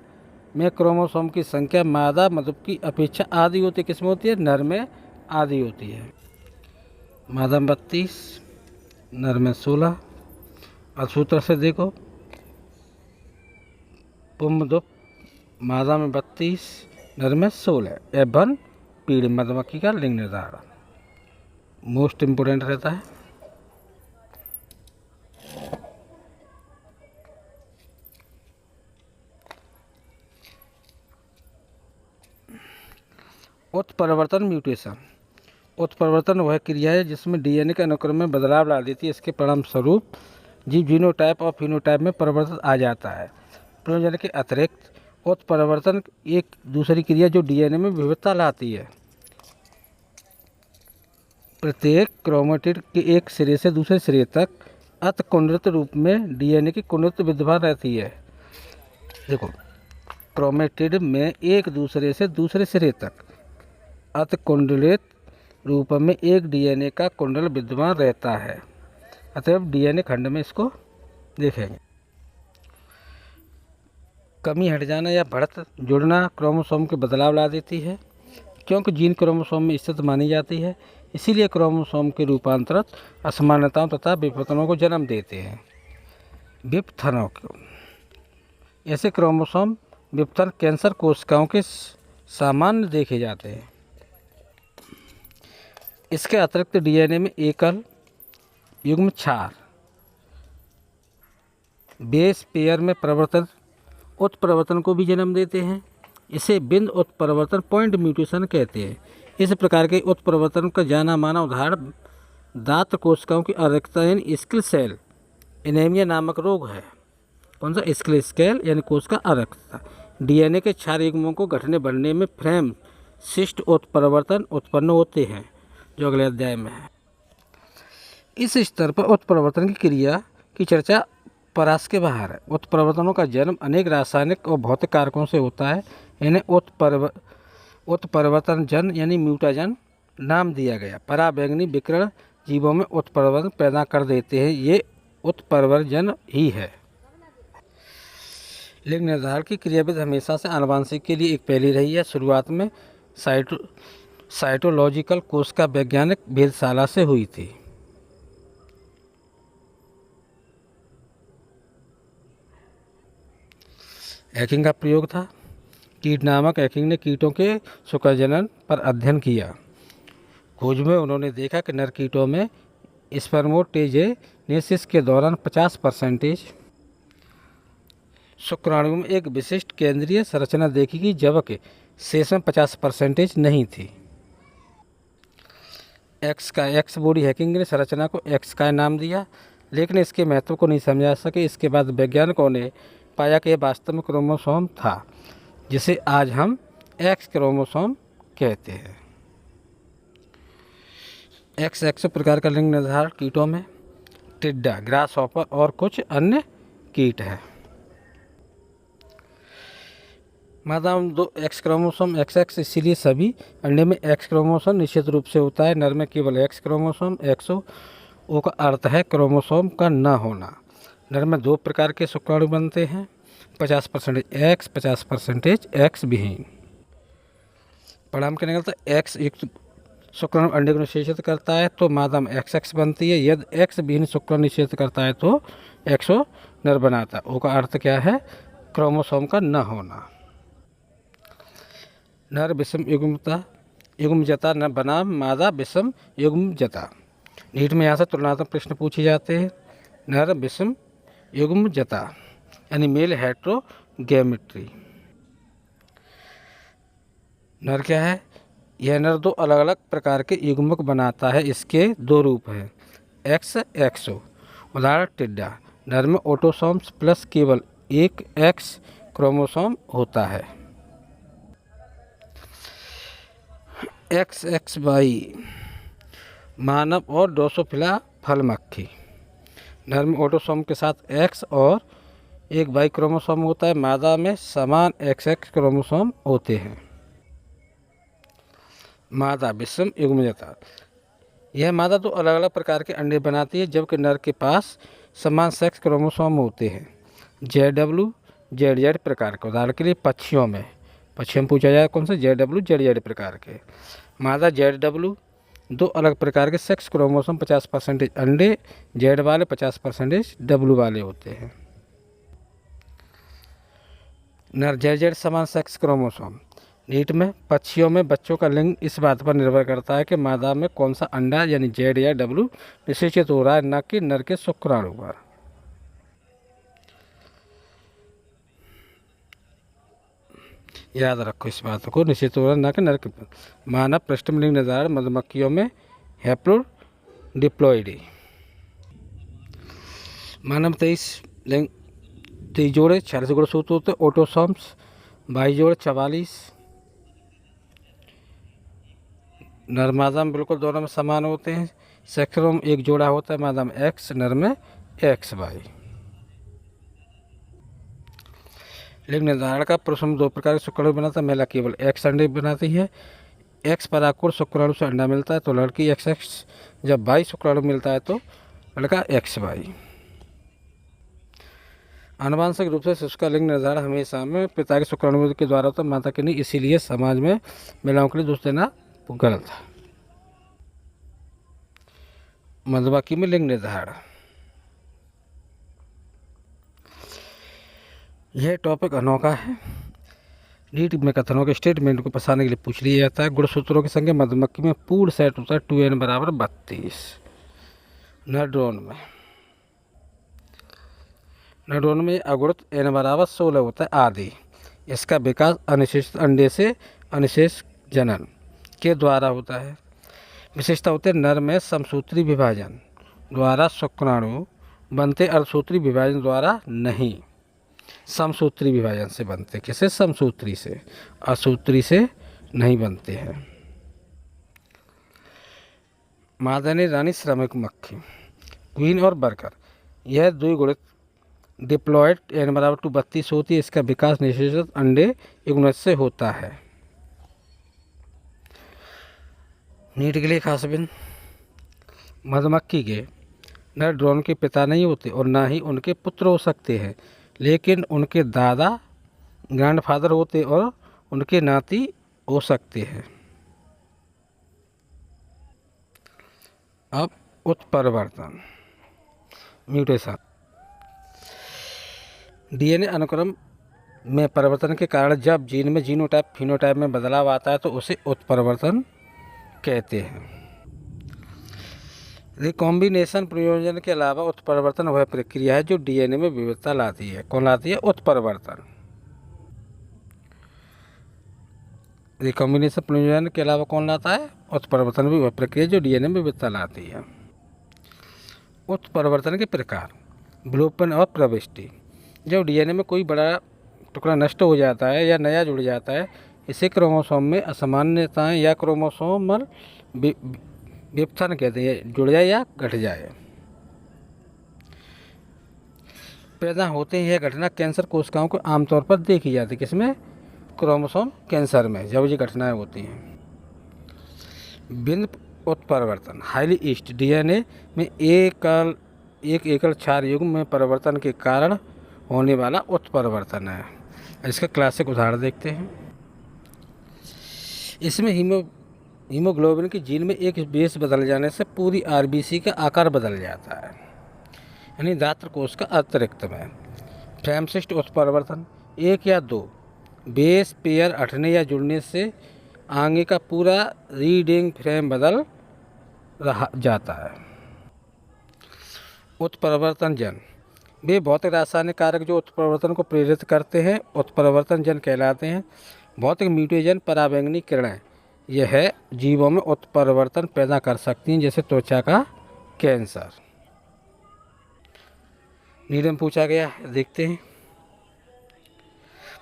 में क्रोमोसोम की संख्या मादा मधु की अपेक्षा आधी होती है। किसमें होती है? नर में आधी होती है। मादा में 32, नर में 16। और सूत्र से देखो, पुंजध्रुव मादा में 32, नर में 16। एवं पीढ़ी मधुमक्खी का लिंग निर्धारण मोस्ट इम्पोर्टेंट रहता है। उत्परिवर्तन म्यूटेशन। उत्परिवर्तन वह क्रिया है जिसमें डीएनए के अनुक्रम में बदलाव ला देती है। इसके परिणाम स्वरूप जीव जीनोटाइप और फिनोटाइप में परिवर्तन आ जाता है। प्रयोजन के अतिरिक्त उत्परिवर्तन एक दूसरी क्रिया जो डीएनए में विविधता लाती है। प्रत्येक क्रोमेटिड के एक सिरे से दूसरे सिरे तक अतकुंडलित रूप में डीएनए की कुंडलित विद्यमान रहती है। देखो, क्रोमेटिड में एक दूसरे से दूसरे सिरे तक अतकुंडलित रूप में एक डीएनए का कुंडल विद्यमान रहता है। अतः डीएनए खंड में इसको देखेंगे। कमी हट जाना या बढ़त जुड़ना क्रोमोसोम के बदलाव ला देती है, क्योंकि जीन क्रोमोसोम में स्थित मानी जाती है। इसीलिए क्रोमोसोम के रूपांतरित असमानताओं तथा विपथनों को जन्म देते हैं। विपथनों को ऐसे क्रोमोसोम विपथन कैंसर कोशिकाओं के सामान्य देखे जाते हैं। इसके अतिरिक्त डीएनए में एकल युग्म क्षार बेस पेयर में परिवर्तन उत्परिवर्तन को भी जन्म देते हैं। इसे बिंद उत्परिवर्तन पॉइंट म्यूटेशन कहते हैं। इस प्रकार के उत्परिवर्तन का जाना माना उदाहरण दांत कोशिकाओं की अरिक्तता यानी स्किल सेल एनीमिया नामक रोग है। कौन सा? स्किल सेल यानी कोशिका अरिक्तता। डीएनए के क्षार युग्मों को घटने बढ़ने में फ्रेम सिस्ट उत्परिवर्तन उत्पन्न होते हैं, जो अगले अध्याय में है। इस स्तर पर उत्परिवर्तन की क्रिया की चर्चा परास के बाहर है। उत्परिवर्तनों का जन्म अनेक रासायनिक और भौतिक कारकों से होता है। इन्हें उत्परिवर्तन जन यानी म्यूटाजन नाम दिया गया। पराबैंगनी विकिरण जीवों में उत्परिवर्तन पैदा कर देते हैं। ये उत्परिवर्तन ही है। लिंग निर्धारण की क्रियाविधि हमेशा से आनुवंशिक के लिए एक पहली रही है। शुरुआत में साइटोलॉजिकल कोशिका वैज्ञानिक भेदशाला से हुई थी। हैकिंग का प्रयोग था। कीट नामक हैकिंग ने कीटों के शुक्रजनन पर अध्ययन किया। खोज में उन्होंने देखा कि नर कीटों में स्पर्मेटोजेनेसिस के दौरान 50% शुक्राणु में एक विशिष्ट केंद्रीय संरचना देखी गई, जबकि शेष में 50% नहीं थी। एक्स बॉडी हैकिंग ने संरचना को एक्स का नाम दिया, लेकिन इसके महत्व को नहीं समझा सके। इसके बाद वैज्ञानिकों ने पाया कि यह वास्तव में क्रोमोसोम था, जिसे आज हम एक्स क्रोमोसोम कहते हैं। एक्स प्रकार का लिंग निर्धारण कीटों में टिड्डा, ग्रासहॉपर और कुछ अन्य कीट है। मादा में 2 एक्स क्रोमोसोम XX, इसीलिए सभी अंडे में एक्स क्रोमोसोम निश्चित रूप से होता है। नर में केवल एक्स क्रोमोसोम XO का अर्थ है क्रोमोसोम का न होना। नर में 2 प्रकार के शुक्राणु बनते हैं, 50% एक्स, 50% एक्स विहीन। परिणाम क्या निकलता है? एक्स युक्त शुक्राणु अंडे को निषेचित करता है तो मादा में XX बनती है। यदि एक्स विहीन शुक्राणु निषेचित करता है तो XO नर बनाता है। O का अर्थ क्या है? क्रोमोसोम का न होना। नर विषम युग्मजता न बनाम मादा विषम युग्मजता। नीट में यहाँ से तुलनात्मक प्रश्न पूछे जाते हैं। नर विषम युग्मजता यानी मेल हेट्रोगेमेट्री। नर क्या है? यह नर 2 अलग अलग प्रकार के युग्मक बनाता है। इसके 2 रूप हैं, एक्स XO। उदाहरण टिड्डा। नर में ऑटोसोम्स प्लस केवल एक एक्स क्रोमोसोम होता है। XXY मानव और ड्रोसोफिला फल मक्खी। नर में ऑटोसोम के साथ एक्स और एक वाई क्रोमोसोम होता है। मादा में समान XX क्रोमोसोम होते हैं। मादा विषम युग्मजता। यह मादा 2 अलग अलग प्रकार के अंडे बनाती है, जबकि नर के पास समान सेक्स क्रोमोसोम होते हैं। JW ZZ प्रकार के। उदाहरण के लिए पक्षियों में पूछा जाए कौन से? JW ZZ प्रकार के। मादा ZW 2 अलग प्रकार के सेक्स क्रोमोसोम 50% अंडे Z वाले, 50% W वाले होते हैं। नर ZZ समान सेक्स क्रोमोसोम। नीट में पक्षियों में बच्चों का लिंग इस बात पर निर्भर करता है कि मादा में कौन सा अंडा यानी Z या W निषेचित हो रहा है, न कि नर के शुक्राणु पर। याद रखो इस बात को, निश्चित हो रहा है न कि नर के। मानव पृष्ठम लिंग निर्धारण मधुमक्खियों में हैप्लोडिप्लॉइडी। मानव 23 जोड़े 46 गुणसूत्र होते हैं। ऑटोसोम्स 22 जोड़े 44। नर मादा में बिल्कुल दोनों में समान होते हैं। सेक्सोम 1 जोड़ा होता है, मादा में X, नर में XY। लिंग निर्धारण का पुरुष में 2 प्रकार के शुक्राणु बनाता है। महिला केवल X अंडे बनाती है। X परागकोण शुक्राणु से अंडा मिलता है तो लड़की XX, जब Y शुक्राणु मिलता है तो लड़का XY। आनुवांशिक रूप से शिशु का लिंग निर्धारण हमेशा में पिता के शुक्राणु के द्वारा होता है, माता के नहीं। इसीलिए समाज में महिलाओं के लिए दोष देना गलत है। मधुमक्खी में लिंग निर्धारण। यह टॉपिक अनोखा है। नीट में कथनों के स्टेटमेंट को फंसाने के लिए पूछ लिया जाता है। गुणसूत्रों की संख्या मधुमक्खी में पूर्ण सेट होता है 2n बराबर 32। नर में अगुणित n बराबर 16 होता है आदि। इसका विकास अनिषेचित अंडे से अनिषेच जनन के द्वारा होता है। विशेषता होते हैं नर में समसूत्री विभाजन द्वारा शुक्राणु बनते, अर्धसूत्री विभाजन द्वारा नहीं। समसूत्री विभाजन से बनते। किसे? समसूत्री से, असूत्री से नहीं बनते हैं। मादानी रानी श्रमिक मक्खी, क्वीन और वर्कर। यह द्विगुणित डिप्लॉयड n बराबर 32 होती है। इसका विकास निषेचित अंडे युग्मज से होता है। नीट के लिए खास बिंदु, मधुमक्खी के नर ड्रोन के पिता नहीं होते और ना ही उनके पुत्र हो सकते हैं, लेकिन उनके दादा ग्रैंडफादर होते और उनके नाती हो सकते हैं। अब उत्परिवर्तन, म्यूटेशन। डीएनए अनुक्रम में परिवर्तन के कारण जब जीन में जीनोटाइप फिनोटाइप में बदलाव आता है तो उसे उत्परिवर्तन कहते हैं। रिकॉम्बिनेशन प्रयोजन के अलावा उत्परिवर्तन वह प्रक्रिया है जो डीएनए में विविधता लाती है। कौन लाती है? उत्परिवर्तन। रिकॉम्बिनेशन प्रयोजन के अलावा कौन लाता है? उत्परिवर्तन भी वह प्रक्रिया जो डीएनए में विविधता लाती है। उत्परिवर्तन के प्रकार, विलोपन और प्रविष्टि। जब डीएनए में कोई बड़ा टुकड़ा नष्ट हो जाता है या नया जुड़ जाता है, इसे क्रोमोसोम में असामान्यताएं या क्रोमोसोमल विपथन कहते हैं, जुड़ जाए या घट जाए। पैदा होते ही यह घटना कैंसर कोशिकाओं को आमतौर पर देखी जाती है। किसमें? क्रोमोसोम कैंसर में जब ये घटनाएं होती हैं। बिंद उत्परिवर्तन, हाईली ईस्ट डीएनए में एक एकल क्षार युग्म में परिवर्तन के कारण होने वाला उत्परिवर्तन है। इसका क्लासिक उदाहरण देखते हैं। इसमें हीमोग्लोबिन की जीन में एक बेस बदल जाने से पूरी आरबीसी का आकार बदल जाता है, यानी दात्र कोश का अतिरिक्त में। फ्रेमसिस्ट उत्परिवर्तन, एक या दो बेस पेयर हटने या जुड़ने से आगे का पूरा रीडिंग फ्रेम बदल जाता है। उत्परिवर्तन जन, वे भौतिक रासायनिक कारक जो उत्परिवर्तन को प्रेरित करते हैं उत्परिवर्तन जन कहलाते हैं। भौतिक म्यूटेजन पराबैंगनी किरणें यह जीवों में उत्परिवर्तन पैदा कर सकती हैं, जैसे त्वचा का कैंसर। नीचे में पूछा गया, देखते हैं।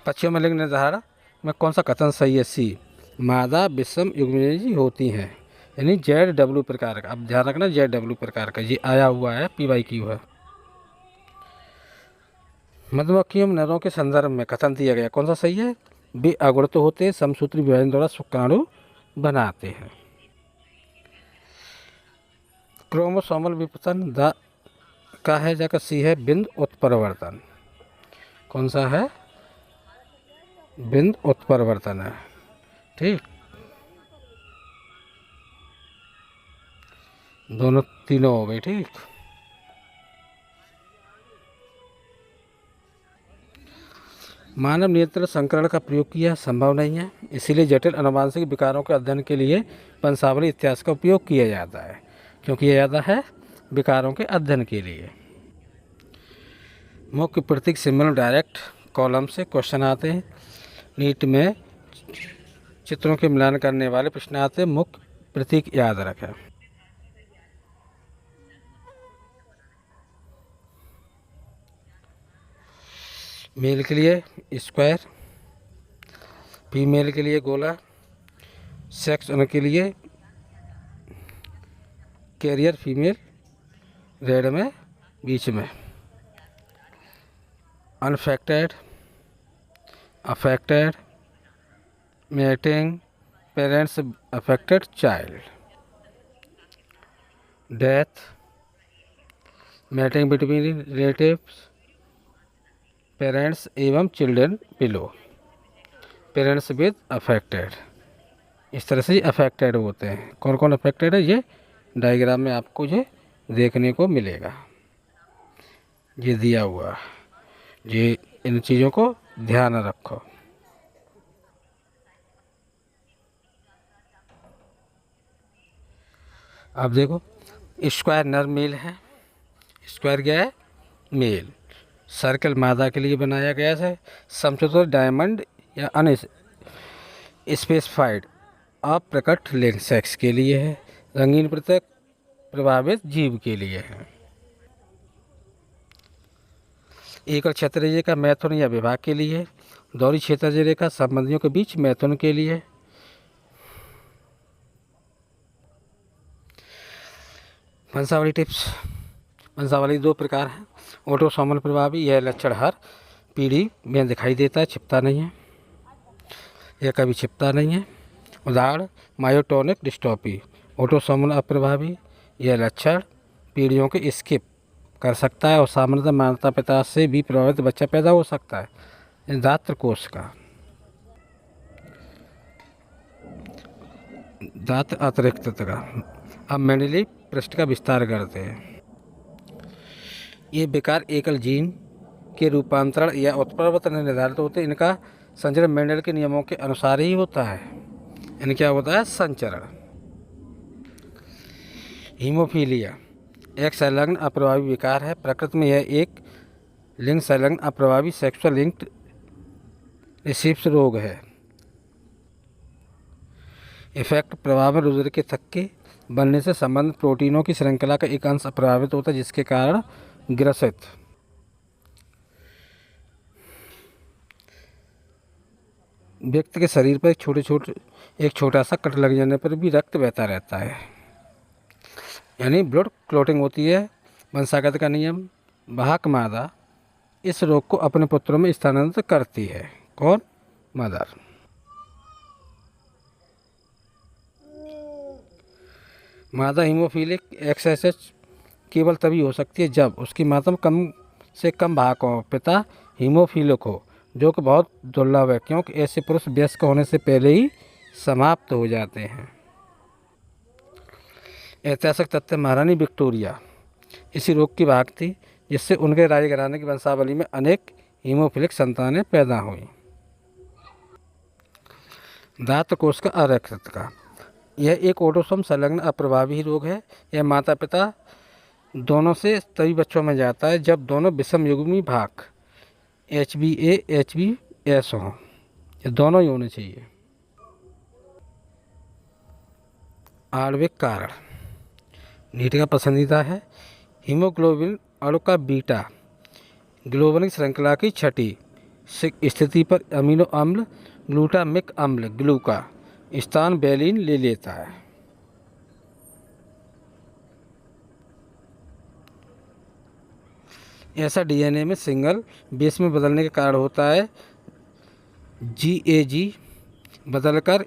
पक्षियों में लिंग निर्धारण में कौन सा कथन सही है? सी, मादा विषम युग्मजी होती हैं, यानी ZW प्रकार का। अब ध्यान रखना ZW प्रकार का, ये आया हुआ है, PYQ है। मधुमक्खियों में नरों के संदर्भ में कथन दिया गया, कौन सा सही है? वे अगुणित होते हैं, समसूत्री विभाजन द्वारा शुक्राणु बनाते हैं। क्रोमोसोमल विपतन का है जगह सी है बिंद उत्परिवर्तन। कौन सा है? बिंद उत्परिवर्तन है। ठीक, दोनों तीनों हो गए। ठीक, मानव नियंत्रण संकरण का प्रयोग किया संभव नहीं है, इसीलिए जटिल अनुवांशिक विकारों के अध्ययन के लिए वंशावली इतिहास का उपयोग किया जाता है, क्योंकि यह ज़्यादा है विकारों के अध्ययन के लिए। मुख्य प्रतीक सिंबल डायरेक्ट कॉलम से क्वेश्चन आते हैं। नीट में चित्रों के मिलान करने वाले प्रश्न आते हैं। मुख्य प्रतीक याद रखें। मेल के लिए स्क्वायर, फीमेल के लिए गोला, सेक्स के लिए कैरियर फीमेल रेड में बीच में, unaffected, affected, mating, parents affected child, death, mating between relatives, parents एवं children below, parents with affected. इस तरह से अफेक्टेड होते हैं। कौन कौन अफेक्टेड है ये डायग्राम में आपको ये देखने को मिलेगा, ये दिया हुआ। ये इन चीज़ों को ध्यान रखो। अब देखो, स्क्वायर नर मेल है, स्क्वायर क्या है? मेल। सर्कल मादा के लिए बनाया गया है। समचतुर डायमंड या अन स्पेसिफाइड अप्रकट लिंग सेक्स के लिए है। रंगीन प्रतीक प्रभावित जीव के लिए है। एकल क्षेत्रीय रेखा मैथुन या विभाग के लिए। दोहरी क्षेत्रीय रेखा संबंधियों के बीच मैथुन के लिए। वंशावली टिप्स। वंशावली दो प्रकार है। ऑटोसोमल प्रभावी, यह लक्षण हर पीढ़ी में दिखाई देता है, छिपता नहीं है, यह कभी छिपता नहीं है। उदाहरण मायोटोनिक डिस्ट्रोफी। ऑटोसोमल अप्रभावी, यह लक्षण पीढ़ियों के स्किप कर सकता है और सामान्यतः माता पिता से भी प्रभावित बच्चा पैदा हो सकता है। दात्र कोश का दात्र अतिरिक्तता का। अब मेंडली पृष्ठ का विस्तार करते हैं। ये विकार एकल जीन के रूपांतरण या उत्परिवर्तन निर्धारित होते हैं। इनका संचरण मेंडल के नियमों के अनुसार ही होता है। इनका क्या होता है? संचरण। हीमोफीलिया एक संलग्न अप्रभावी विकार है। प्रकृति में यह एक लिंग संलग्न अप्रभावी सेक्सुअल लिंक्ड रिसेप्स रोग है। इफेक्ट प्रभाव में रुधिर के थक्के बनने से संबंधित प्रोटीनों की श्रृंखला का एक अंश प्रभावित होता है, जिसके कारण ग्रसित व्यक्ति के शरीर पर एक छोटा सा कट लग जाने पर भी रक्त बहता रहता है, यानी ब्लड क्लॉटिंग होती है। वंशागत का नियम, वाहक मादा इस रोग को अपने पुत्रों में स्थानांतरित करती है। कौन? मदर। मादा हीमोफिलिक एक्सेस केवल तभी हो सकती है जब उसकी माता में कम से कम भाग हो, पिता हीमोफिलिक हो, जो कि बहुत दुर्लभ है, क्योंकि ऐसे पुरुष वयस्क होने से पहले ही समाप्त हो जाते हैं। ऐतिहासिक तथ्य, महारानी विक्टोरिया इसी रोग की भाग थी, जिससे उनके राजघराने की वंशावली में अनेक हीमोफिलिक संतानें पैदा हुई। दांत कोष का अरक्षितता यह एक ऑटोसोम संलग्न अप्रभावी रोग है। यह माता पिता दोनों से तभी बच्चों में जाता है जब दोनों विषम युग्मी भाग HbA HbS हों। ये दोनों ही होने चाहिए। आणविक कारण नीट का पसंदीदा है। हीमोग्लोबिन अणु का बीटा ग्लोबुलिन श्रृंखला की छठी स्थिति पर अमीनो अम्ल ग्लूटामिक अम्ल ग्लू का स्थान वैलिन ले लेता है। ऐसा डीएनए में सिंगल बेस में बदलने के कारण होता है। GAG बदलकर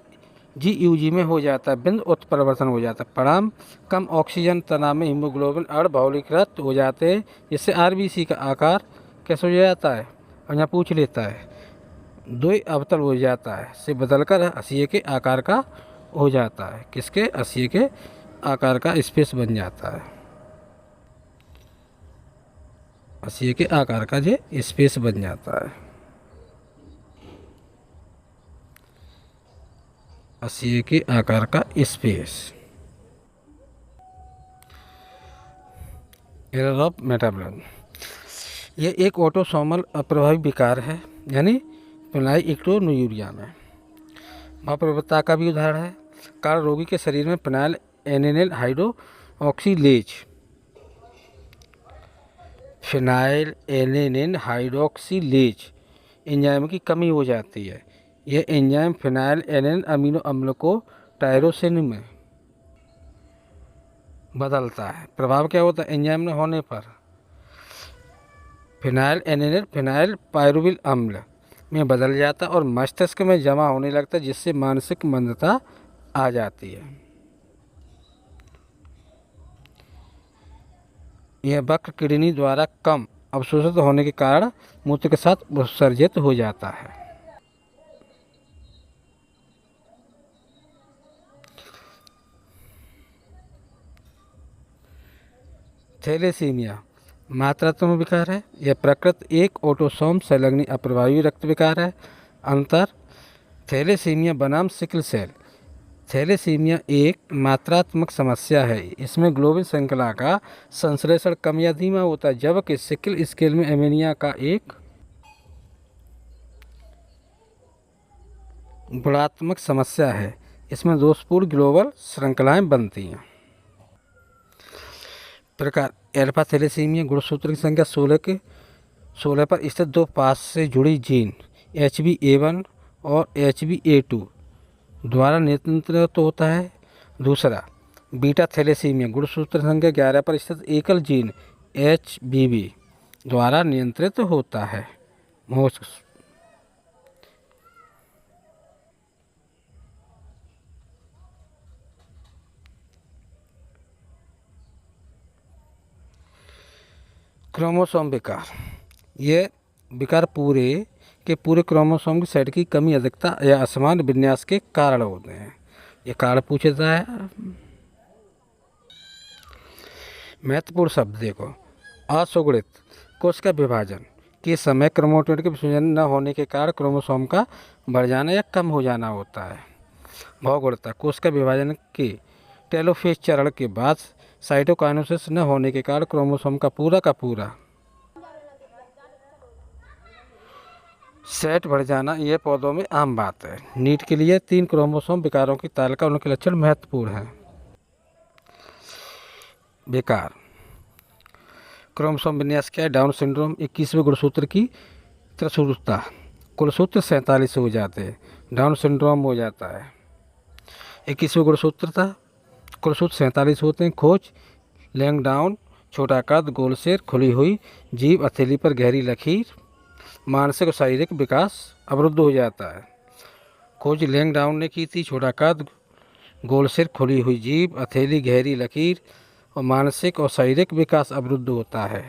GUG में हो जाता है, बिंदु उत्परिवर्तन हो जाता है। परिणाम कम ऑक्सीजन तनाव में हीमोग्लोबिन अणु बहुलीकृत हो जाते हैं, जिससे RBC का आकार कैसे हो जाता है? और यहाँ पूछ लेता है, द्वि अवतल हो जाता है, से बदलकर हसीये के आकार का हो जाता है। किसके? हसीये के आकार का स्पेस बन जाता है। हसीये के आकार का जो स्पेस बन जाता है। हसीये के आकार का स्पेस। एरर ऑफ मेटाबॉलिज्म यह एक ऑटोसोमल अप्रभावी विकार है, यानी फिनाइल्केटोन्यूरिया में अप्रभाविता का भी उदाहरण है। कारण रोगी के शरीर में फिनाइल एलेनिल हाइड्रोक्सीलेज एंजाइम की कमी हो जाती है। यह एंजाइम फिनाइल एलेनिल अमीनो अम्ल को टायरोसिन में बदलता है। प्रभाव क्या होता है? एंजाइम न होने पर फिनाइल एलेनिल फिनाइल पायरुविल अम्ल में बदल जाता है और मस्तिष्क में जमा होने लगता है, जिससे मानसिक मंदता आ जाती है। यह वक्र किडनी द्वारा कम अवशोषित होने के कारण मूत्र के साथ उत्सर्जित हो जाता है। थैलेसीमिया मात्रात्मक विकार है। यह प्रकृति एक ऑटोसोम संलग्न अप्रभावी रक्त विकार है। अंतर, थैलेसीमिया बनाम सिकल सेल। थैलेसीमिया एक मात्रात्मक समस्या है, इसमें ग्लोबिन श्रृंखला का संश्लेषण कम या धीमा होता है, जबकि सिकल स्केल में एनीमिया का एक गुणात्मक समस्या है, इसमें दोषपूर्ण ग्लोबल श्रृंखलाएं बनती हैं। प्रकार, एल्फा थैलेसीमिया गुणसूत्र की संख्या 16 पर स्थित दो पास से जुड़ी जीन HbA1 और HbA2 द्वारा नियंत्रित होता है। दूसरा, बीटा थैलेसीमिया गुणसूत्र संख्या 11 पर स्थित एकल जीन HBB द्वारा नियंत्रित होता है। क्रोमोसोम विकार, ये विकार पूरे क्रोमोसोम की सेट की कमी, अधिकता या असमान विन्यास के कारण होते हैं। ये कारण पूछता है। महत्वपूर्ण शब्द देखो, असुगुणित कोश का विभाजन के समय क्रोमैटिड के विभाजन न होने के कारण क्रोमोसोम का बढ़ जाना या कम हो जाना होता है। बहुगुणता कोश का विभाजन के टेलोफेज चरण के बाद साइटोकाइनेसिस न होने के कारण क्रोमोसोम का पूरा सेट बढ़ जाना यह पौधों में आम बात है। नीट के लिए 3 क्रोमोसोम विकारों की तालिका, उनके लक्षण महत्वपूर्ण हैं। विकार क्रोमोसोम विन्यास क्या है? डाउन सिंड्रोम, 21वें गुणसूत्र की त्रिशुरता, कुलसूत्र 47 हो जाते हैं, डाउन सिंड्रोम हो जाता है। 21वें गुणसूत्र था, कुलसूत्र 47 होते हैं। खोज लैंग डाउन, छोटा कद, गोल सिर, खुली हुई जीभ, हथेली पर गहरी लकीर, मानसिक और शारीरिक विकास अवरुद्ध हो जाता है। खोज लैंग डाउन ने की थी। छोटा कद, गोल सिर, खुली हुई जीभ, हथेली, गहरी लकीर और मानसिक और शारीरिक विकास अवरुद्ध होता है।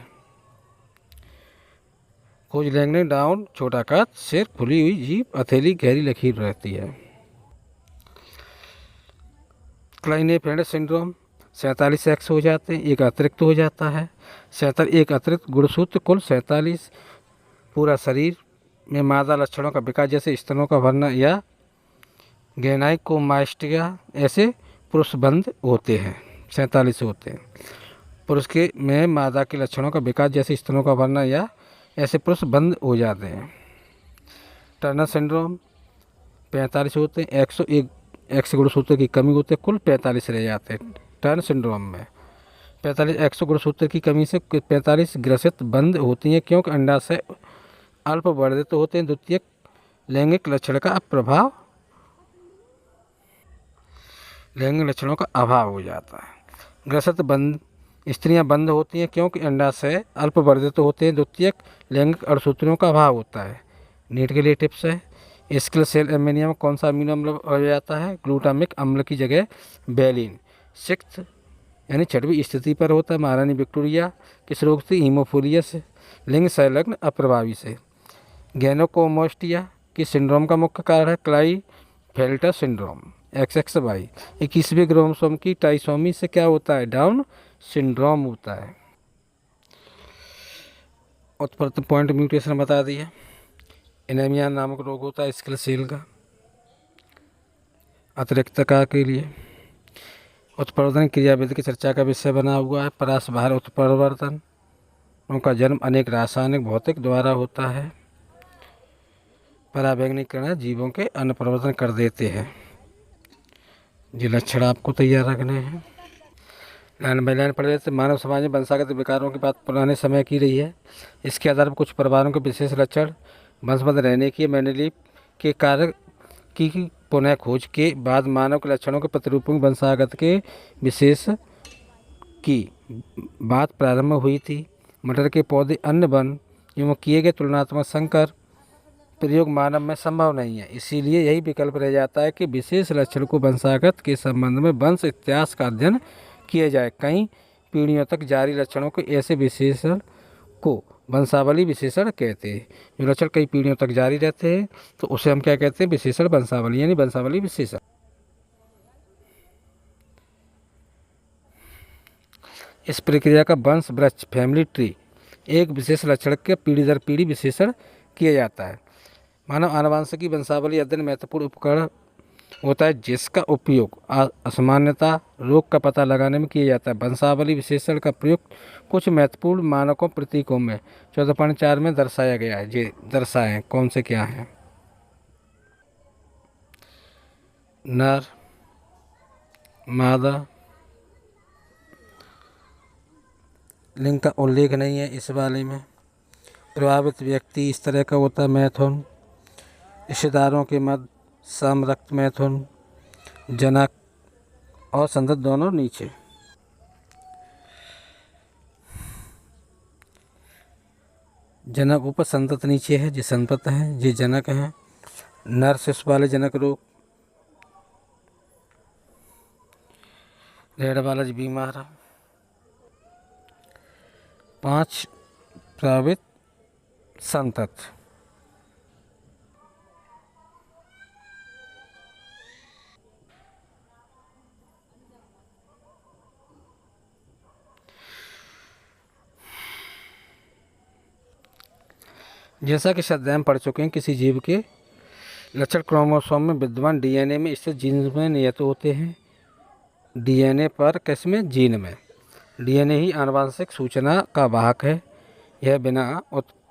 खोज लैंग डाउन, छोटा कद, सिर, खुली हुई जीभ, हथेली, गहरी लकीर रहती है। क्लाइनेफेल्ड सिंड्रोम 47 एक्स हो जाते हैं, एक अतिरिक्त हो जाता है। 47 एक अतिरिक्त गुणसूत्र, कुल 47। पूरा शरीर में मादा लक्षणों का विकास जैसे स्तनों का भरना या गैनाइकोमास्टिया ऐसे पुरुष बंद होते हैं, 47 होते हैं। पुरुष के में मादा के लक्षणों का विकास जैसे स्तनों का भरना या ऐसे पुरुष बंद हो जाते हैं। टर्नर सिंड्रोम 45 होते हैं, 101 एक्स गुणसूत्र की कमी होती है, कुल 45 रह जाते हैं। टर्न सिंड्रोम में 45 एक्स गुणसूत्र की कमी से 45 ग्रसित बंद होती हैं, क्योंकि अंडाशय अल्प वर्धित होते हैं। द्वितीयक लैंगिक लक्षण का प्रभाव, लैंगिक लक्षणों का अभाव हो जाता है। ग्रसित बंद स्त्रियां बंद होती हैं, क्योंकि अंडाशय अल्प वर्धित होते हैं। द्वितीयक लैंगिक अणुसूत्रों का अभाव होता है। नीट के लिए टिप्स है, स्किल सेल एमिनिया में कौन सा अमीनो अम्ल हो जाता है? ग्लूटामिक अम्ल की जगह बैलिन। 6th यानी 6वीं स्थिति पर होता है। महारानी विक्टोरिया किस रोग से? हीमोफीलिया से, लिंग संलग्न अप्रभावी से। गैनोकोमास्टिया की सिंड्रोम का मुख्य कारण है क्लाइनफेल्टर सिंड्रोम, XXY। 21वें क्रोमोसोम की ट्राइसोमी से क्या होता है? डाउन सिंड्रोम होता है। उत्पत्ति पॉइंट म्यूटेशन बता दिए। एनीमिया नामक रोग होता है स्किल सेल का, अतिरिक्तता के लिए। उत्परिवर्तन क्रियाविधि की चर्चा का विषय बना हुआ है। परासभार उत्परिवर्तन, उनका जन्म अनेक रासायनिक भौतिक द्वारा होता है। परावैज्ञानिकरण जीवों के अन्य परिवर्तन कर देते हैं। ये लक्षण आपको तैयार रखने हैं। लाइन बाई लाइन पढ़ देते। मानव समाज में वंशागत विकारों की बात पुराने समय की रही है। इसके आधार पर कुछ परिवारों के विशेष लक्षण वंशबद्ध रहने की मेंडेलीव के कार्य की पुनः खोज के बाद मानव के लक्षणों के प्रतिरूपों की वंशागत के विशेष की बात प्रारंभ हुई थी। मटर के पौधे अन्य वन एवं किए गए तुलनात्मक संकर प्रयोग मानव में संभव नहीं है। इसीलिए यही विकल्प रह जाता है कि विशेष लक्षण को वंशागत के संबंध में वंश इतिहास का अध्ययन किया जाए। कई पीढ़ियों तक जारी लक्षणों के ऐसे विशेषण को वंशावली विशेषण कहते हैं। जो लक्षण कई पीढ़ियों तक जारी रहते हैं तो उसे हम क्या कहते हैं? विशेषण वंशावली, यानी वंशावली विशेषण। इस प्रक्रिया का वंश वृक्ष, फैमिली ट्री, एक विशेष लक्षण के पीढ़ी दर पीढ़ी विशेषण किया जाता है। मानव आनुवंशिकी वंशावली अध्ययन महत्वपूर्ण उपकरण होता है, जिसका उपयोग असामान्यता रोग का पता लगाने में किया जाता है। वंशावली विशेषण का प्रयोग कुछ महत्वपूर्ण मानकों प्रतीकों में 14.4 में दर्शाया गया है। ये दर्शाएं कौन से क्या हैं? नर, मादा, लिंग का उल्लेख नहीं है इस वाले में। प्रभावित व्यक्ति इस तरह का होता है मैथुन, रिश्तेदारों के मध्य समरक्त मैथुन, जनक और संतत दोनों नीचे। जनक ऊपर, संतत नीचे है, ये संतत है, ये जनक है। नर शिशु वाले जनक रोग, रेड वाला जी बीमार है। 5 प्रभावित संतत। जैसा कि श्रद्धा में पढ़ चुके हैं, किसी जीव के लक्षण क्रोमोसोम में विद्यमान डीएनए में स्थित जीन में नियत होते हैं। डीएनए पर किसमें? जीन में। डीएनए ही आनुवंशिक सूचना का वाहक है। यह बिना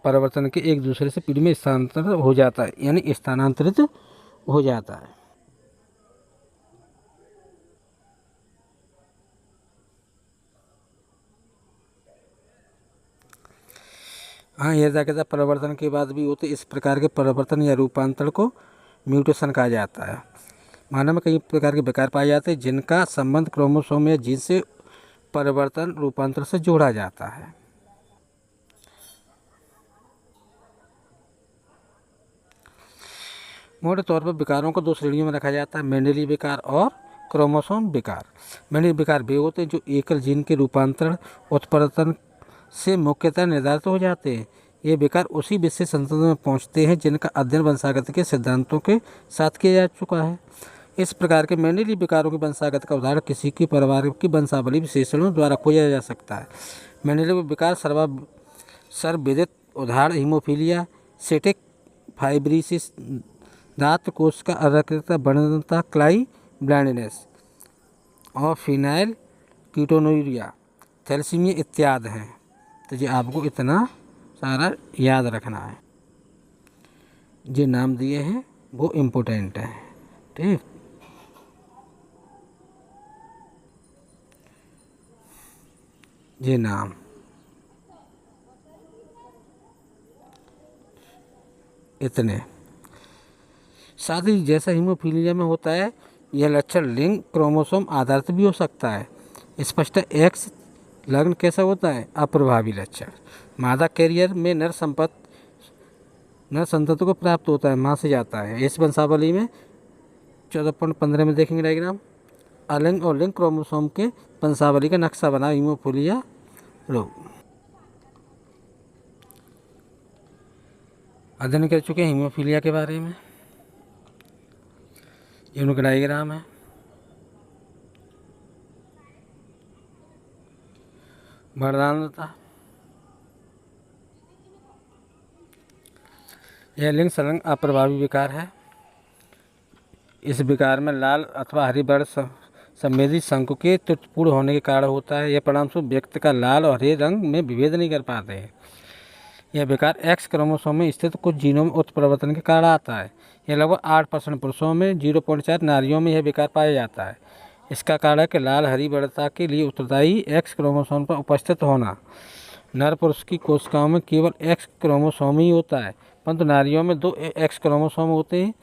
परिवर्तन के एक दूसरे से पीढ़ी में स्थानांतरित हो जाता है, यानी स्थानांतरित हो जाता है। हाँ, यह ज्यादा परिवर्तन के बाद भी होते इस प्रकार के परिवर्तन या रूपांतरण को म्यूटेशन कहा जाता है। मानव में कई प्रकार के विकार पाए जाते हैं जिनका संबंध क्रोमोसोम या जीन से परिवर्तन रूपांतरण से जोड़ा जाता है। मोटे तौर पर विकारों को दो श्रेणियों में रखा जाता है, मेंडेली विकार और क्रोमोसोम विकार। मेंडेली विकार वे होते हैं जो एकल जीन के रूपांतरण उत्परिवर्तन से मुख्यतः निर्धारित हो जाते हैं। ये विकार उसी विशेष संतति में पहुंचते हैं जिनका अध्ययन वंशागत के सिद्धांतों के साथ किया जा चुका है। इस प्रकार के मेंडेली विकारों की वंशागत का उदाहरण किसी की परिवार की वंशावली विशेषणों द्वारा खोजा जा सकता है। मेंडेली विकार सर्वविदित उदाहरण हीमोफीलिया, सिस्टिक फाइब्रोसिस, दांत कोष का अरक्तता, बढ़ता क्लाई ब्लाइंडनेस और फिनाइल कीटोनुरिया, थैलेसीमिया इत्यादि हैं। तो ये आपको इतना सारा याद रखना है। जो नाम दिए हैं वो इम्पोर्टेंट है, ठीक। ये नाम इतने। साथ ही जैसा हीमोफीलिया में होता है, यह लक्षण लिंग क्रोमोसोम आधारित भी हो सकता है। स्पष्ट एक्स लग्न कैसा होता है? अप्रभावी लक्षण। मादा कैरियर में नर संतति को प्राप्त होता है, माँ से जाता है। इस वंशावली में 14.15 में देखेंगे डायग्राम। अलिंग और लिंग क्रोमोसोम के वंशावली का नक्शा बना हीमोफीलिया रोग। अध्ययन कर चुके हैं हीमोफीलिया के बारे में। ये उनका डायग्राम है। वरदानता, यह लिंग संलग्न अप्रभावी विकार है। इस विकार में लाल अथवा हरी वर्ण संवेदी शंकु के त्रुटिपूर्ण होने के कारण होता है। यह परिणामस्वरूप व्यक्ति का लाल और हरे रंग में विभेद नहीं कर पाते हैं। यह विकार एक्स क्रोमोसोम में स्थित कुछ जीनों में उत्परिवर्तन के कारण आता है। यह लगभग 8% पुरुषों में, 0.4 नारियों में यह विकार पाया जाता है। इसका कारण है कि लाल हरी वर्णता के लिए उत्तरदायी एक्स क्रोमोसोम पर उपस्थित होना। नर पुरुष की कोशिकाओं में केवल एक्स क्रोमोसोम ही होता है, परंतु नारियों में 2 एक्स क्रोमोसोम होते हैं।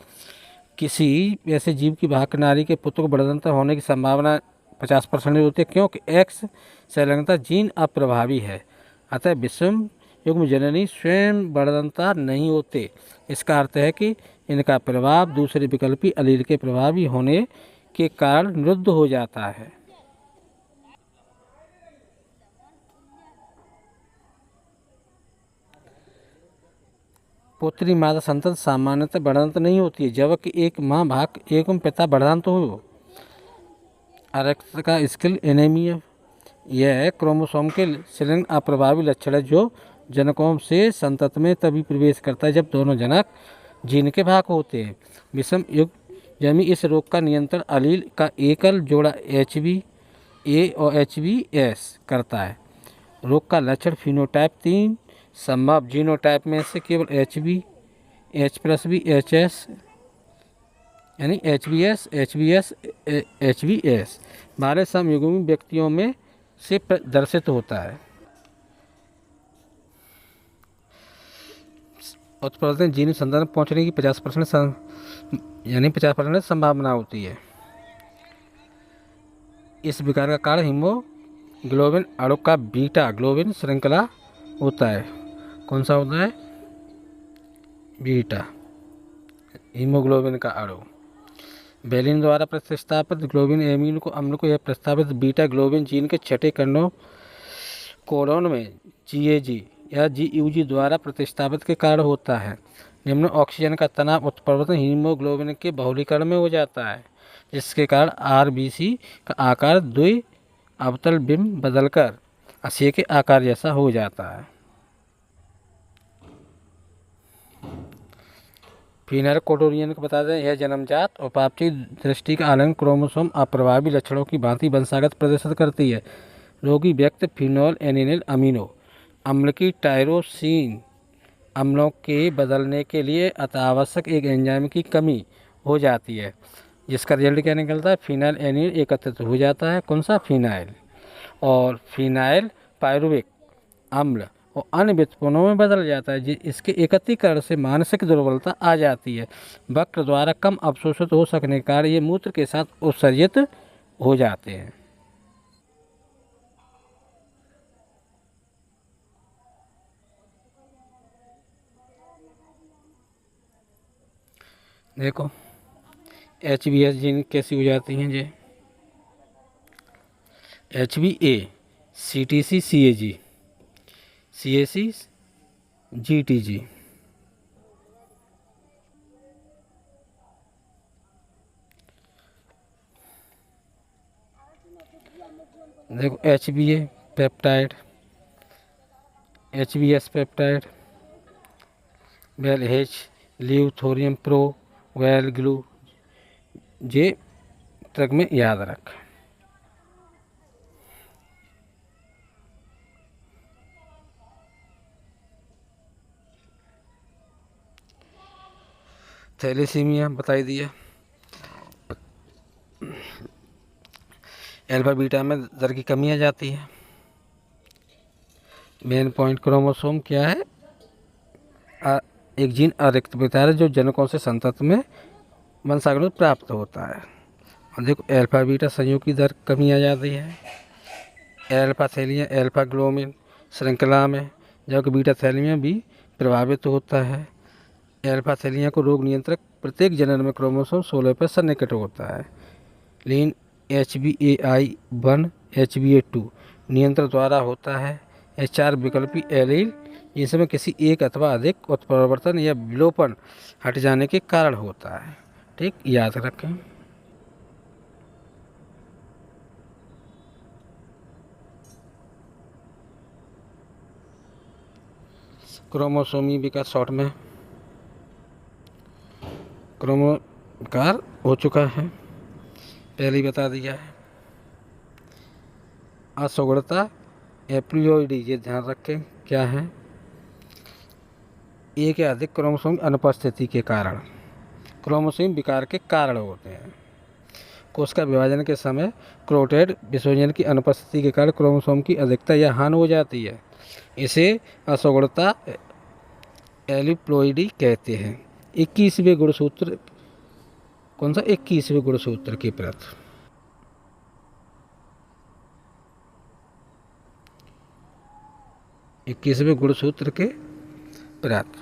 किसी ऐसे जीव की वाहक नारी के पुत्र को बढ़ंतर होने की संभावना 50% होती है, क्योंकि एक्स संलग्नता जीन अप्रभावी है। अतः विषम युग्म जननी स्वयं बढ़ंता नहीं होते। इसका अर्थ है कि इनका प्रभाव दूसरे विकल्पी अलील के प्रभावी होने के कारण निरुद्ध हो जाता है। पुत्री माता संतति सामान्यतः बढ़ंत नहीं होती है, जबकि एक माँ भाग एवं पिता बढ़ंत हो। अरक्त का स्किल एनीमिया, यह क्रोमोसोम के संलग्न अप्रभावी लक्षण है जो जनकों से संतति में तभी प्रवेश करता है जब दोनों जनक जीन के भाग होते हैं। विषम युग जमी इस रोग का नियंत्रण अलील का एकल जोड़ा HbA और HbS करता है। रोग का लक्षण फिनोटाइप 3 संभव जीनोटाइप में से केवल HB, H+B, HS यानी HbS, HbS, HbS 12 समयुग्मी व्यक्तियों में से प्रदर्शित होता है। उत्परिवर्तन जीन संतान पहुंचने की 50% यानी 50% संभावना होती है। इस विकार का कारण हीमोग्लोबिन अणु का बीटा ग्लोबिन श्रृंखला होता है। कौन सा होता है? बीटा हीमोग्लोबिन का अणु। बेलिन द्वारा प्रतिस्थापित ग्लोबिन एमीन को अम्ल को यह प्रस्तावित बीटा ग्लोबिन जीन के छठे कोडोन में GAG या GUG द्वारा प्रतिस्थापित के कारण होता है। निम्न ऑक्सीजन का तनाव उत्परिवर्तन हीमोग्लोबिन के बहुलीकरण में हो जाता है, जिसके कारण RBC का आकार द्वि अवतल बिंब बदलकर आशय के आकार जैसा हो जाता है। फिनाइलकोटोरियन को बता दें, यह जन्मजात और प्राप्ति दृष्टि का आलंग क्रोमोसोम अप्रभावी लक्षणों की भांति वंशागत प्रदर्शित करती है। रोगी व्यक्ति फिनोल एनिल अमीनो अम्ल की टायरोसिन अम्लों के बदलने के लिए अत्यावश्यक एक एंजाइम की कमी हो जाती है, जिसका रिजल्ट क्या निकलता है, फिनाइल एनिल एकत्रित हो जाता है। कौन सा, फिनाइल, और फिनाइल पायरुविक अम्ल और अन्य व्युत्पन्नों में बदल जाता है। इसके एकत्रीकरण से मानसिक दुर्बलता आ जाती है। वक्र द्वारा कम अवशोषित हो सकने के कारण ये मूत्र के साथ उत्सर्जित हो जाते हैं। देखो HbS जीन कैसी हो जाती हैं ये, HbA CTC CAG CAC GTG। देखो HbA peptide, HbS peptide, val H ल्यूथोरियम प्रो, वेल ग्लू, ये ट्रक में याद रख। थैलेसीमिया बताई दिया, अल्फा बीटा में दर की कमी आ जाती है। मेन पॉइंट क्रोमोसोम क्या है, एक जीन अरिक्त विकार जो जनकों से संतत में वंशागत प्राप्त होता है। और देखो अल्फा बीटा संयोग की दर कमी आ जाती है। अल्फा थैलिया अल्फा ग्लोमिन श्रृंखला में, जबकि बीटा थैलिया भी प्रभावित होता है। अल्फा थैलिया को रोग नियंत्रक प्रत्येक जनन में क्रोमोसोम 16 पर सन्निकट होता है। लेकिन HbA1 HbA2 नियंत्रण द्वारा होता है। यह 4 विकल्पी एलील जिसमें किसी एक अथवा अधिक उत्परिवर्तन या विलोपन हट जाने के कारण होता है। ठीक, याद रखें। क्रोमोसोमी विकास शॉर्ट में क्रोमो विकार हो चुका है, पहले ही बता दिया है। असुगढ़ता एप्लियोइडी, ये ध्यान रखें क्या है, एक या अधिक क्रोमोसोम अनुपस्थिति के कारण, क्रोमोसोम विकार के कारण होते हैं। कोशिका विभाजन के समय क्रोटेड विसर्जन की अनुपस्थिति के कारण क्रोमोसोम की अधिकता या हानि हो जाती है। इसे असुगढ़ता एलिप्लोइडी कहते हैं। 21वें गुणसूत्र, कौन सा, 21वें गुणसूत्र की प्रत, इक्कीसवें गुणसूत्र के प्रत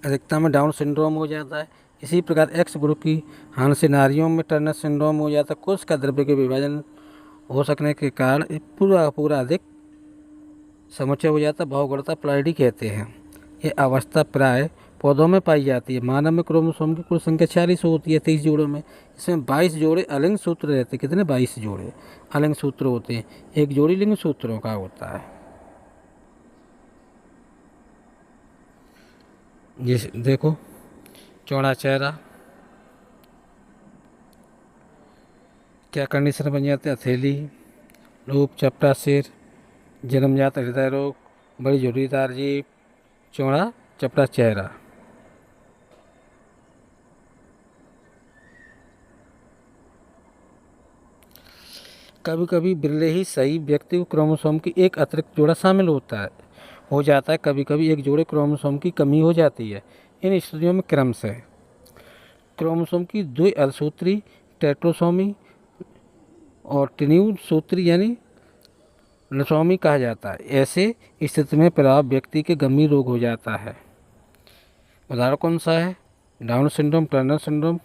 अधिकता में डाउन सिंड्रोम हो जाता है। इसी प्रकार एक्स ग्रुप की हानि से नारियों में टर्नर सिंड्रोम हो जाता है। कोशिका द्रव्य के विभाजन हो सकने के कारण पूरा अधिक समुच्चय हो जाता है। बहुगुणता प्लाइडी कहते हैं। ये अवस्था प्राय पौधों में पाई जाती है। मानव में क्रोमोसोम की कुल संख्या 40 होती है 23 जोड़ों में। इसमें 22 जोड़े अलिंग सूत्र रहते हैं। कितने, 22 जोड़े अलिंग सूत्र होते हैं, एक जोड़ी लिंग सूत्रों का होता है। जिस देखो चौड़ा चेहरा, क्या कंडीशन बन जाते हैं, हथेली, रूप चपटा सिर, जन्मजात हृदय रोग, बड़ी झुर्रीदार जीभ, चौड़ा चपटा चेहरा। कभी कभी बिरले ही सही व्यक्ति को क्रोमोसोम की एक अतिरिक्त जोड़ा शामिल हो जाता है। कभी कभी एक जोड़े क्रोमोसोम की कमी हो जाती है। इन स्थितियों में क्रमशः क्रोमोसोम की द्विअर्धसूत्री टेट्रोसोमी और टिन्यू सूत्री यानी नसोमी कहा जाता है। ऐसे स्थिति में प्रभाव व्यक्ति के गंभीर रोग हो जाता है। उदाहरण कौन सा है, Down syndrome, Turner syndrome,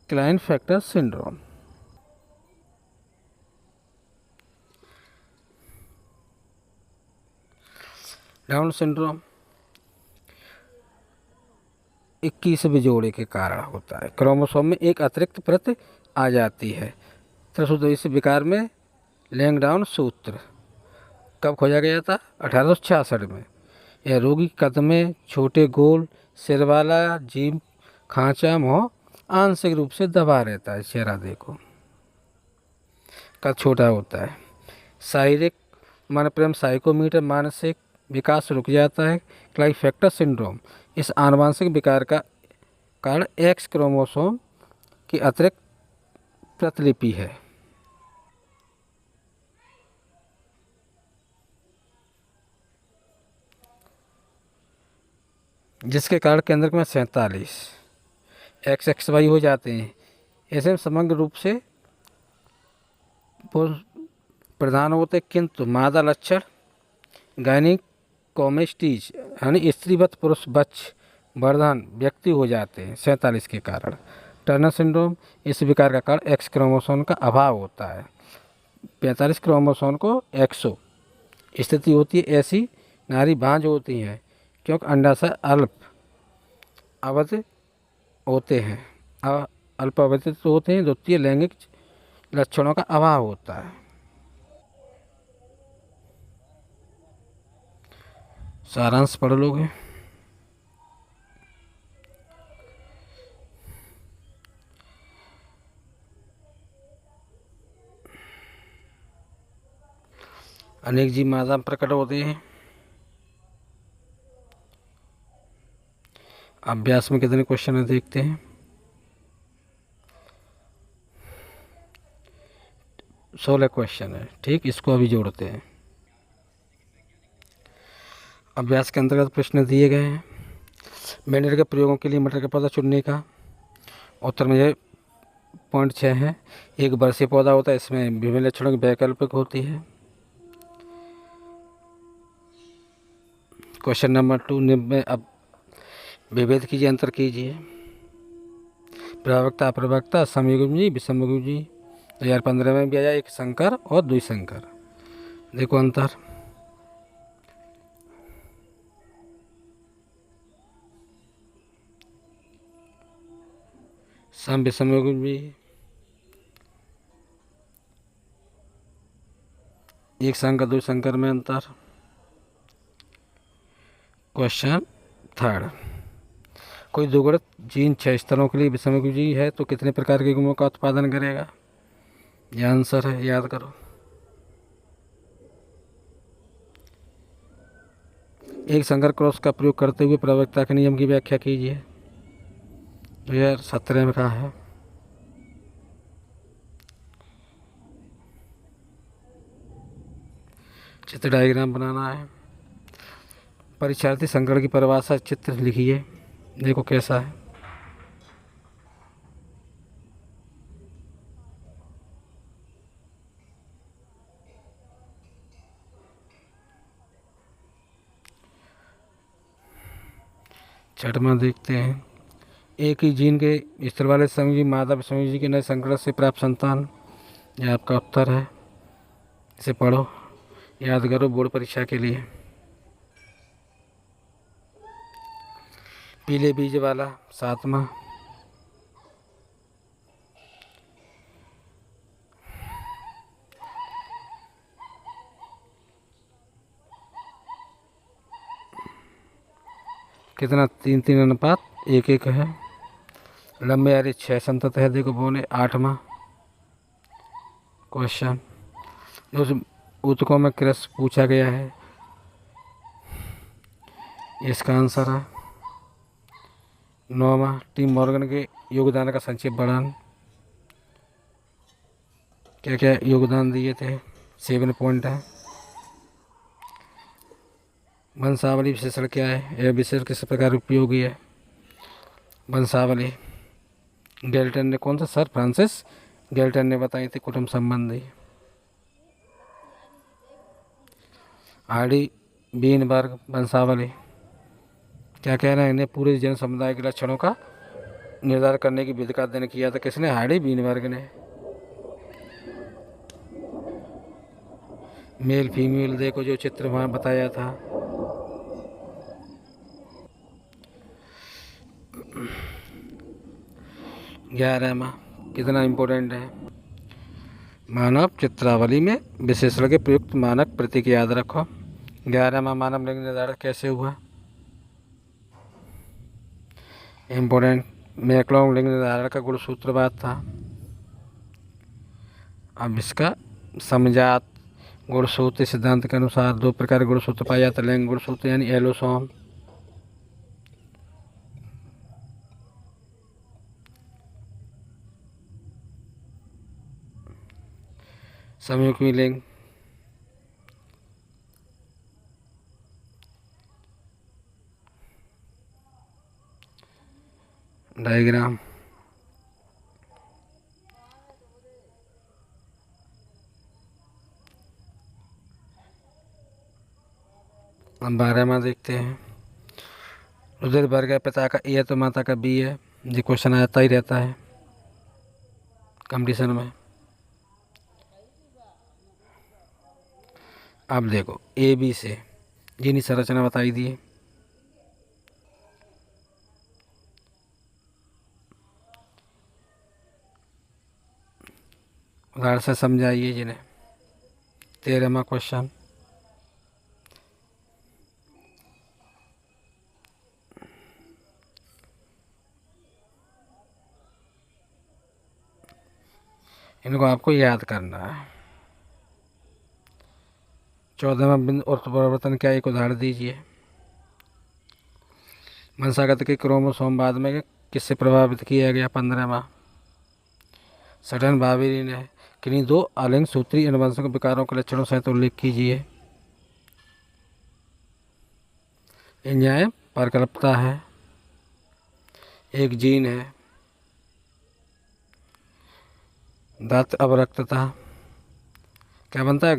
Klinefelter syndrome. Down syndrome 21वें जोड़े के कारण होता है। क्रोमोसोम में एक अतिरिक्त प्रत आ जाती है। इस विकार में लैंगडाउन सूत्र कब खोजा गया था, 1866 में। यह रोगी कदमे छोटे गोल सिर वाला, जीभ खांचा, मुँह आंशिक रूप से दबा रहता है। चेहरा देखो का छोटा होता है। शारीरिक मन प्रेम साइकोमीटर, मानसिक विकास रुक जाता है। क्लाइफैक्टर सिंड्रोम इस आनुवंशिक विकार का कारण एक्स क्रोमोसोम की अतिरिक्त प्रतिलिपि है, जिसके कारण केंद्रक में 47 XXY हो जाते हैं। ऐसे में समग्र रूप से प्रधान होते, किंतु मादा लक्षण गायनिकोमेस्टीज यानी स्त्रीवत पुरुष बच्च वर्धन व्यक्ति हो जाते हैं 47 के कारण। टर्नर सिंड्रोम इस विकार का कारण एक्स क्रोमोसोम का अभाव होता है। 45 क्रोमोसोम को एक्सो स्थिति होती है। ऐसी नारी बांझ होती हैं क्योंकि अंडाशय अल्प अवधि होते हैं, अल्प अवधि होते हैं। द्वितीय लैंगिक लक्षणों का अभाव होता है। सारांश पढ़ लोगे। अनेक जीव मादा में प्रकट होते हैं। अभ्यास में कितने क्वेश्चन है देखते हैं। 16 क्वेश्चन है, ठीक। इसको अभी जोड़ते हैं। अभ्यास के अंतर्गत प्रश्न दिए गए हैं। मैंडेल के प्रयोगों के लिए मटर का पौधा चुनने का उत्तर में पॉइंट 6 है। एक वर्षीय पौधा होता है, इसमें विभिन्न लक्षणों की वैकल्पिक होती है। क्वेश्चन नंबर 2 निम्न में अब विभेद कीजिए, अंतर कीजिए। प्रवक्ता अप्रवक्ता, समयुग्मी विषमयुग्मी 2015 में भी आया, एक संकर और द्विसंकर। देखो अंतर। सम विषमयुग्मी एक संकर द्विसंकर में अंतर। क्वेश्चन 3 कोई दुर्गुणित जीन 6 स्तरों के लिए विषमयुग्मी है तो कितने प्रकार के गुणों का उत्पादन करेगा? यह आंसर है, याद करो। एक संकर क्रॉस का प्रयोग करते हुए प्रवक्ता के नियम की व्याख्या कीजिए। 2017 में कहा है। चित्र डायग्राम बनाना है। परीक्षार्थी संकर की परिभाषा चित्र लिखिए। देखो कैसा है। छठवां देखते हैं। एक ही जीन के स्तर वाले संयोजी मादा संयोजी के नए संकरण से प्राप्त संतान। यह आपका उत्तर है, इसे पढ़ो, याद करो बोर्ड परीक्षा के लिए। पीले बीज वाला 7वां। कितना 3-3 अनुपात 1-1 है। लंबे आरे 6 संतत है। देखो बोले 8वां क्वेश्चन। उस ऊतकों में क्रस पूछा गया है, इसका आंसर है 9वां। टीम मॉर्गन के योगदान का संक्षिप्त वर्णन। क्या क्या योगदान दिए थे? 7 पॉइंट है। वंशावली विशेषण क्या है? यह विशेषण किस प्रकार उपयोगी है? वंशावली गैल्टन ने, कौन सा? सर फ्रांसिस गैल्टन ने बताई थी, कुटुंब संबंधी। हार्डी बीनबर्ग वंशावली क्या कह रहे हैं? इन्हें पूरे जन समुदाय के लक्षणों का निर्धारण करने की विधि का अध्ययन किया था। किसने? हार्डी बीनबर्ग ने। मेल फीमेल देखो जो चित्र वहाँ बताया था। ग्यारहवां कितना इम्पोर्टेंट है? मानव चित्रावली में विशेषण के प्रयुक्त मानक प्रतीक याद रखो। 11वां मानव लिंग निर्धारण कैसे हुआ? इम्पोर्टेंट, मैक्लॉग लिंग निर्धारण का गुणसूत्रवाद था। अब इसका समझात गुणसूत्र सिद्धांत के अनुसार 2 प्रकार के गुणसूत्र पाए जाते हैं, लिंग गुणसूत्र यानी एलोसोम, समयुग्मी लिंग, डायग्राम। अब 12वां देखते हैं। रुधिर भर गया, पिता का ए है तो माता का बी है, ये क्वेश्चन आता ही रहता है कंपटीशन में। अब देखो ए बी से जिनी संरचना बताई दी है, उदाहरण से समझाइए जिन्हें। 13वां क्वेश्चन, इनको आपको याद करना है। 14वां बिंदु और परिवर्तन क्या, एक उदाहरण दीजिए। वंशागत के क्रोमोसोम बाद में किससे प्रभावित किया गया? 15वां, सटन बावेरी ने। किन्हीं 2 अलिंग सूत्री अनुवंशिक विकारों के लक्षणों सहित उल्लेख कीजिए। एंजाइम परिकल्पता है, एक जीन है, दांत अवरक्तता, क्या बनता है?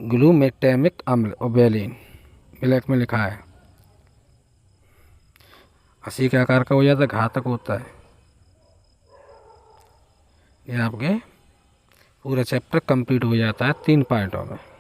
ग्लूमेटेमिक अम्ल ओबेलिन, ब्लैक में लिखा है। 80 के आकार का हो जाता है, घातक होता है। ये आपके पूरा चैप्टर कंप्लीट हो जाता है 3 पार्टों में।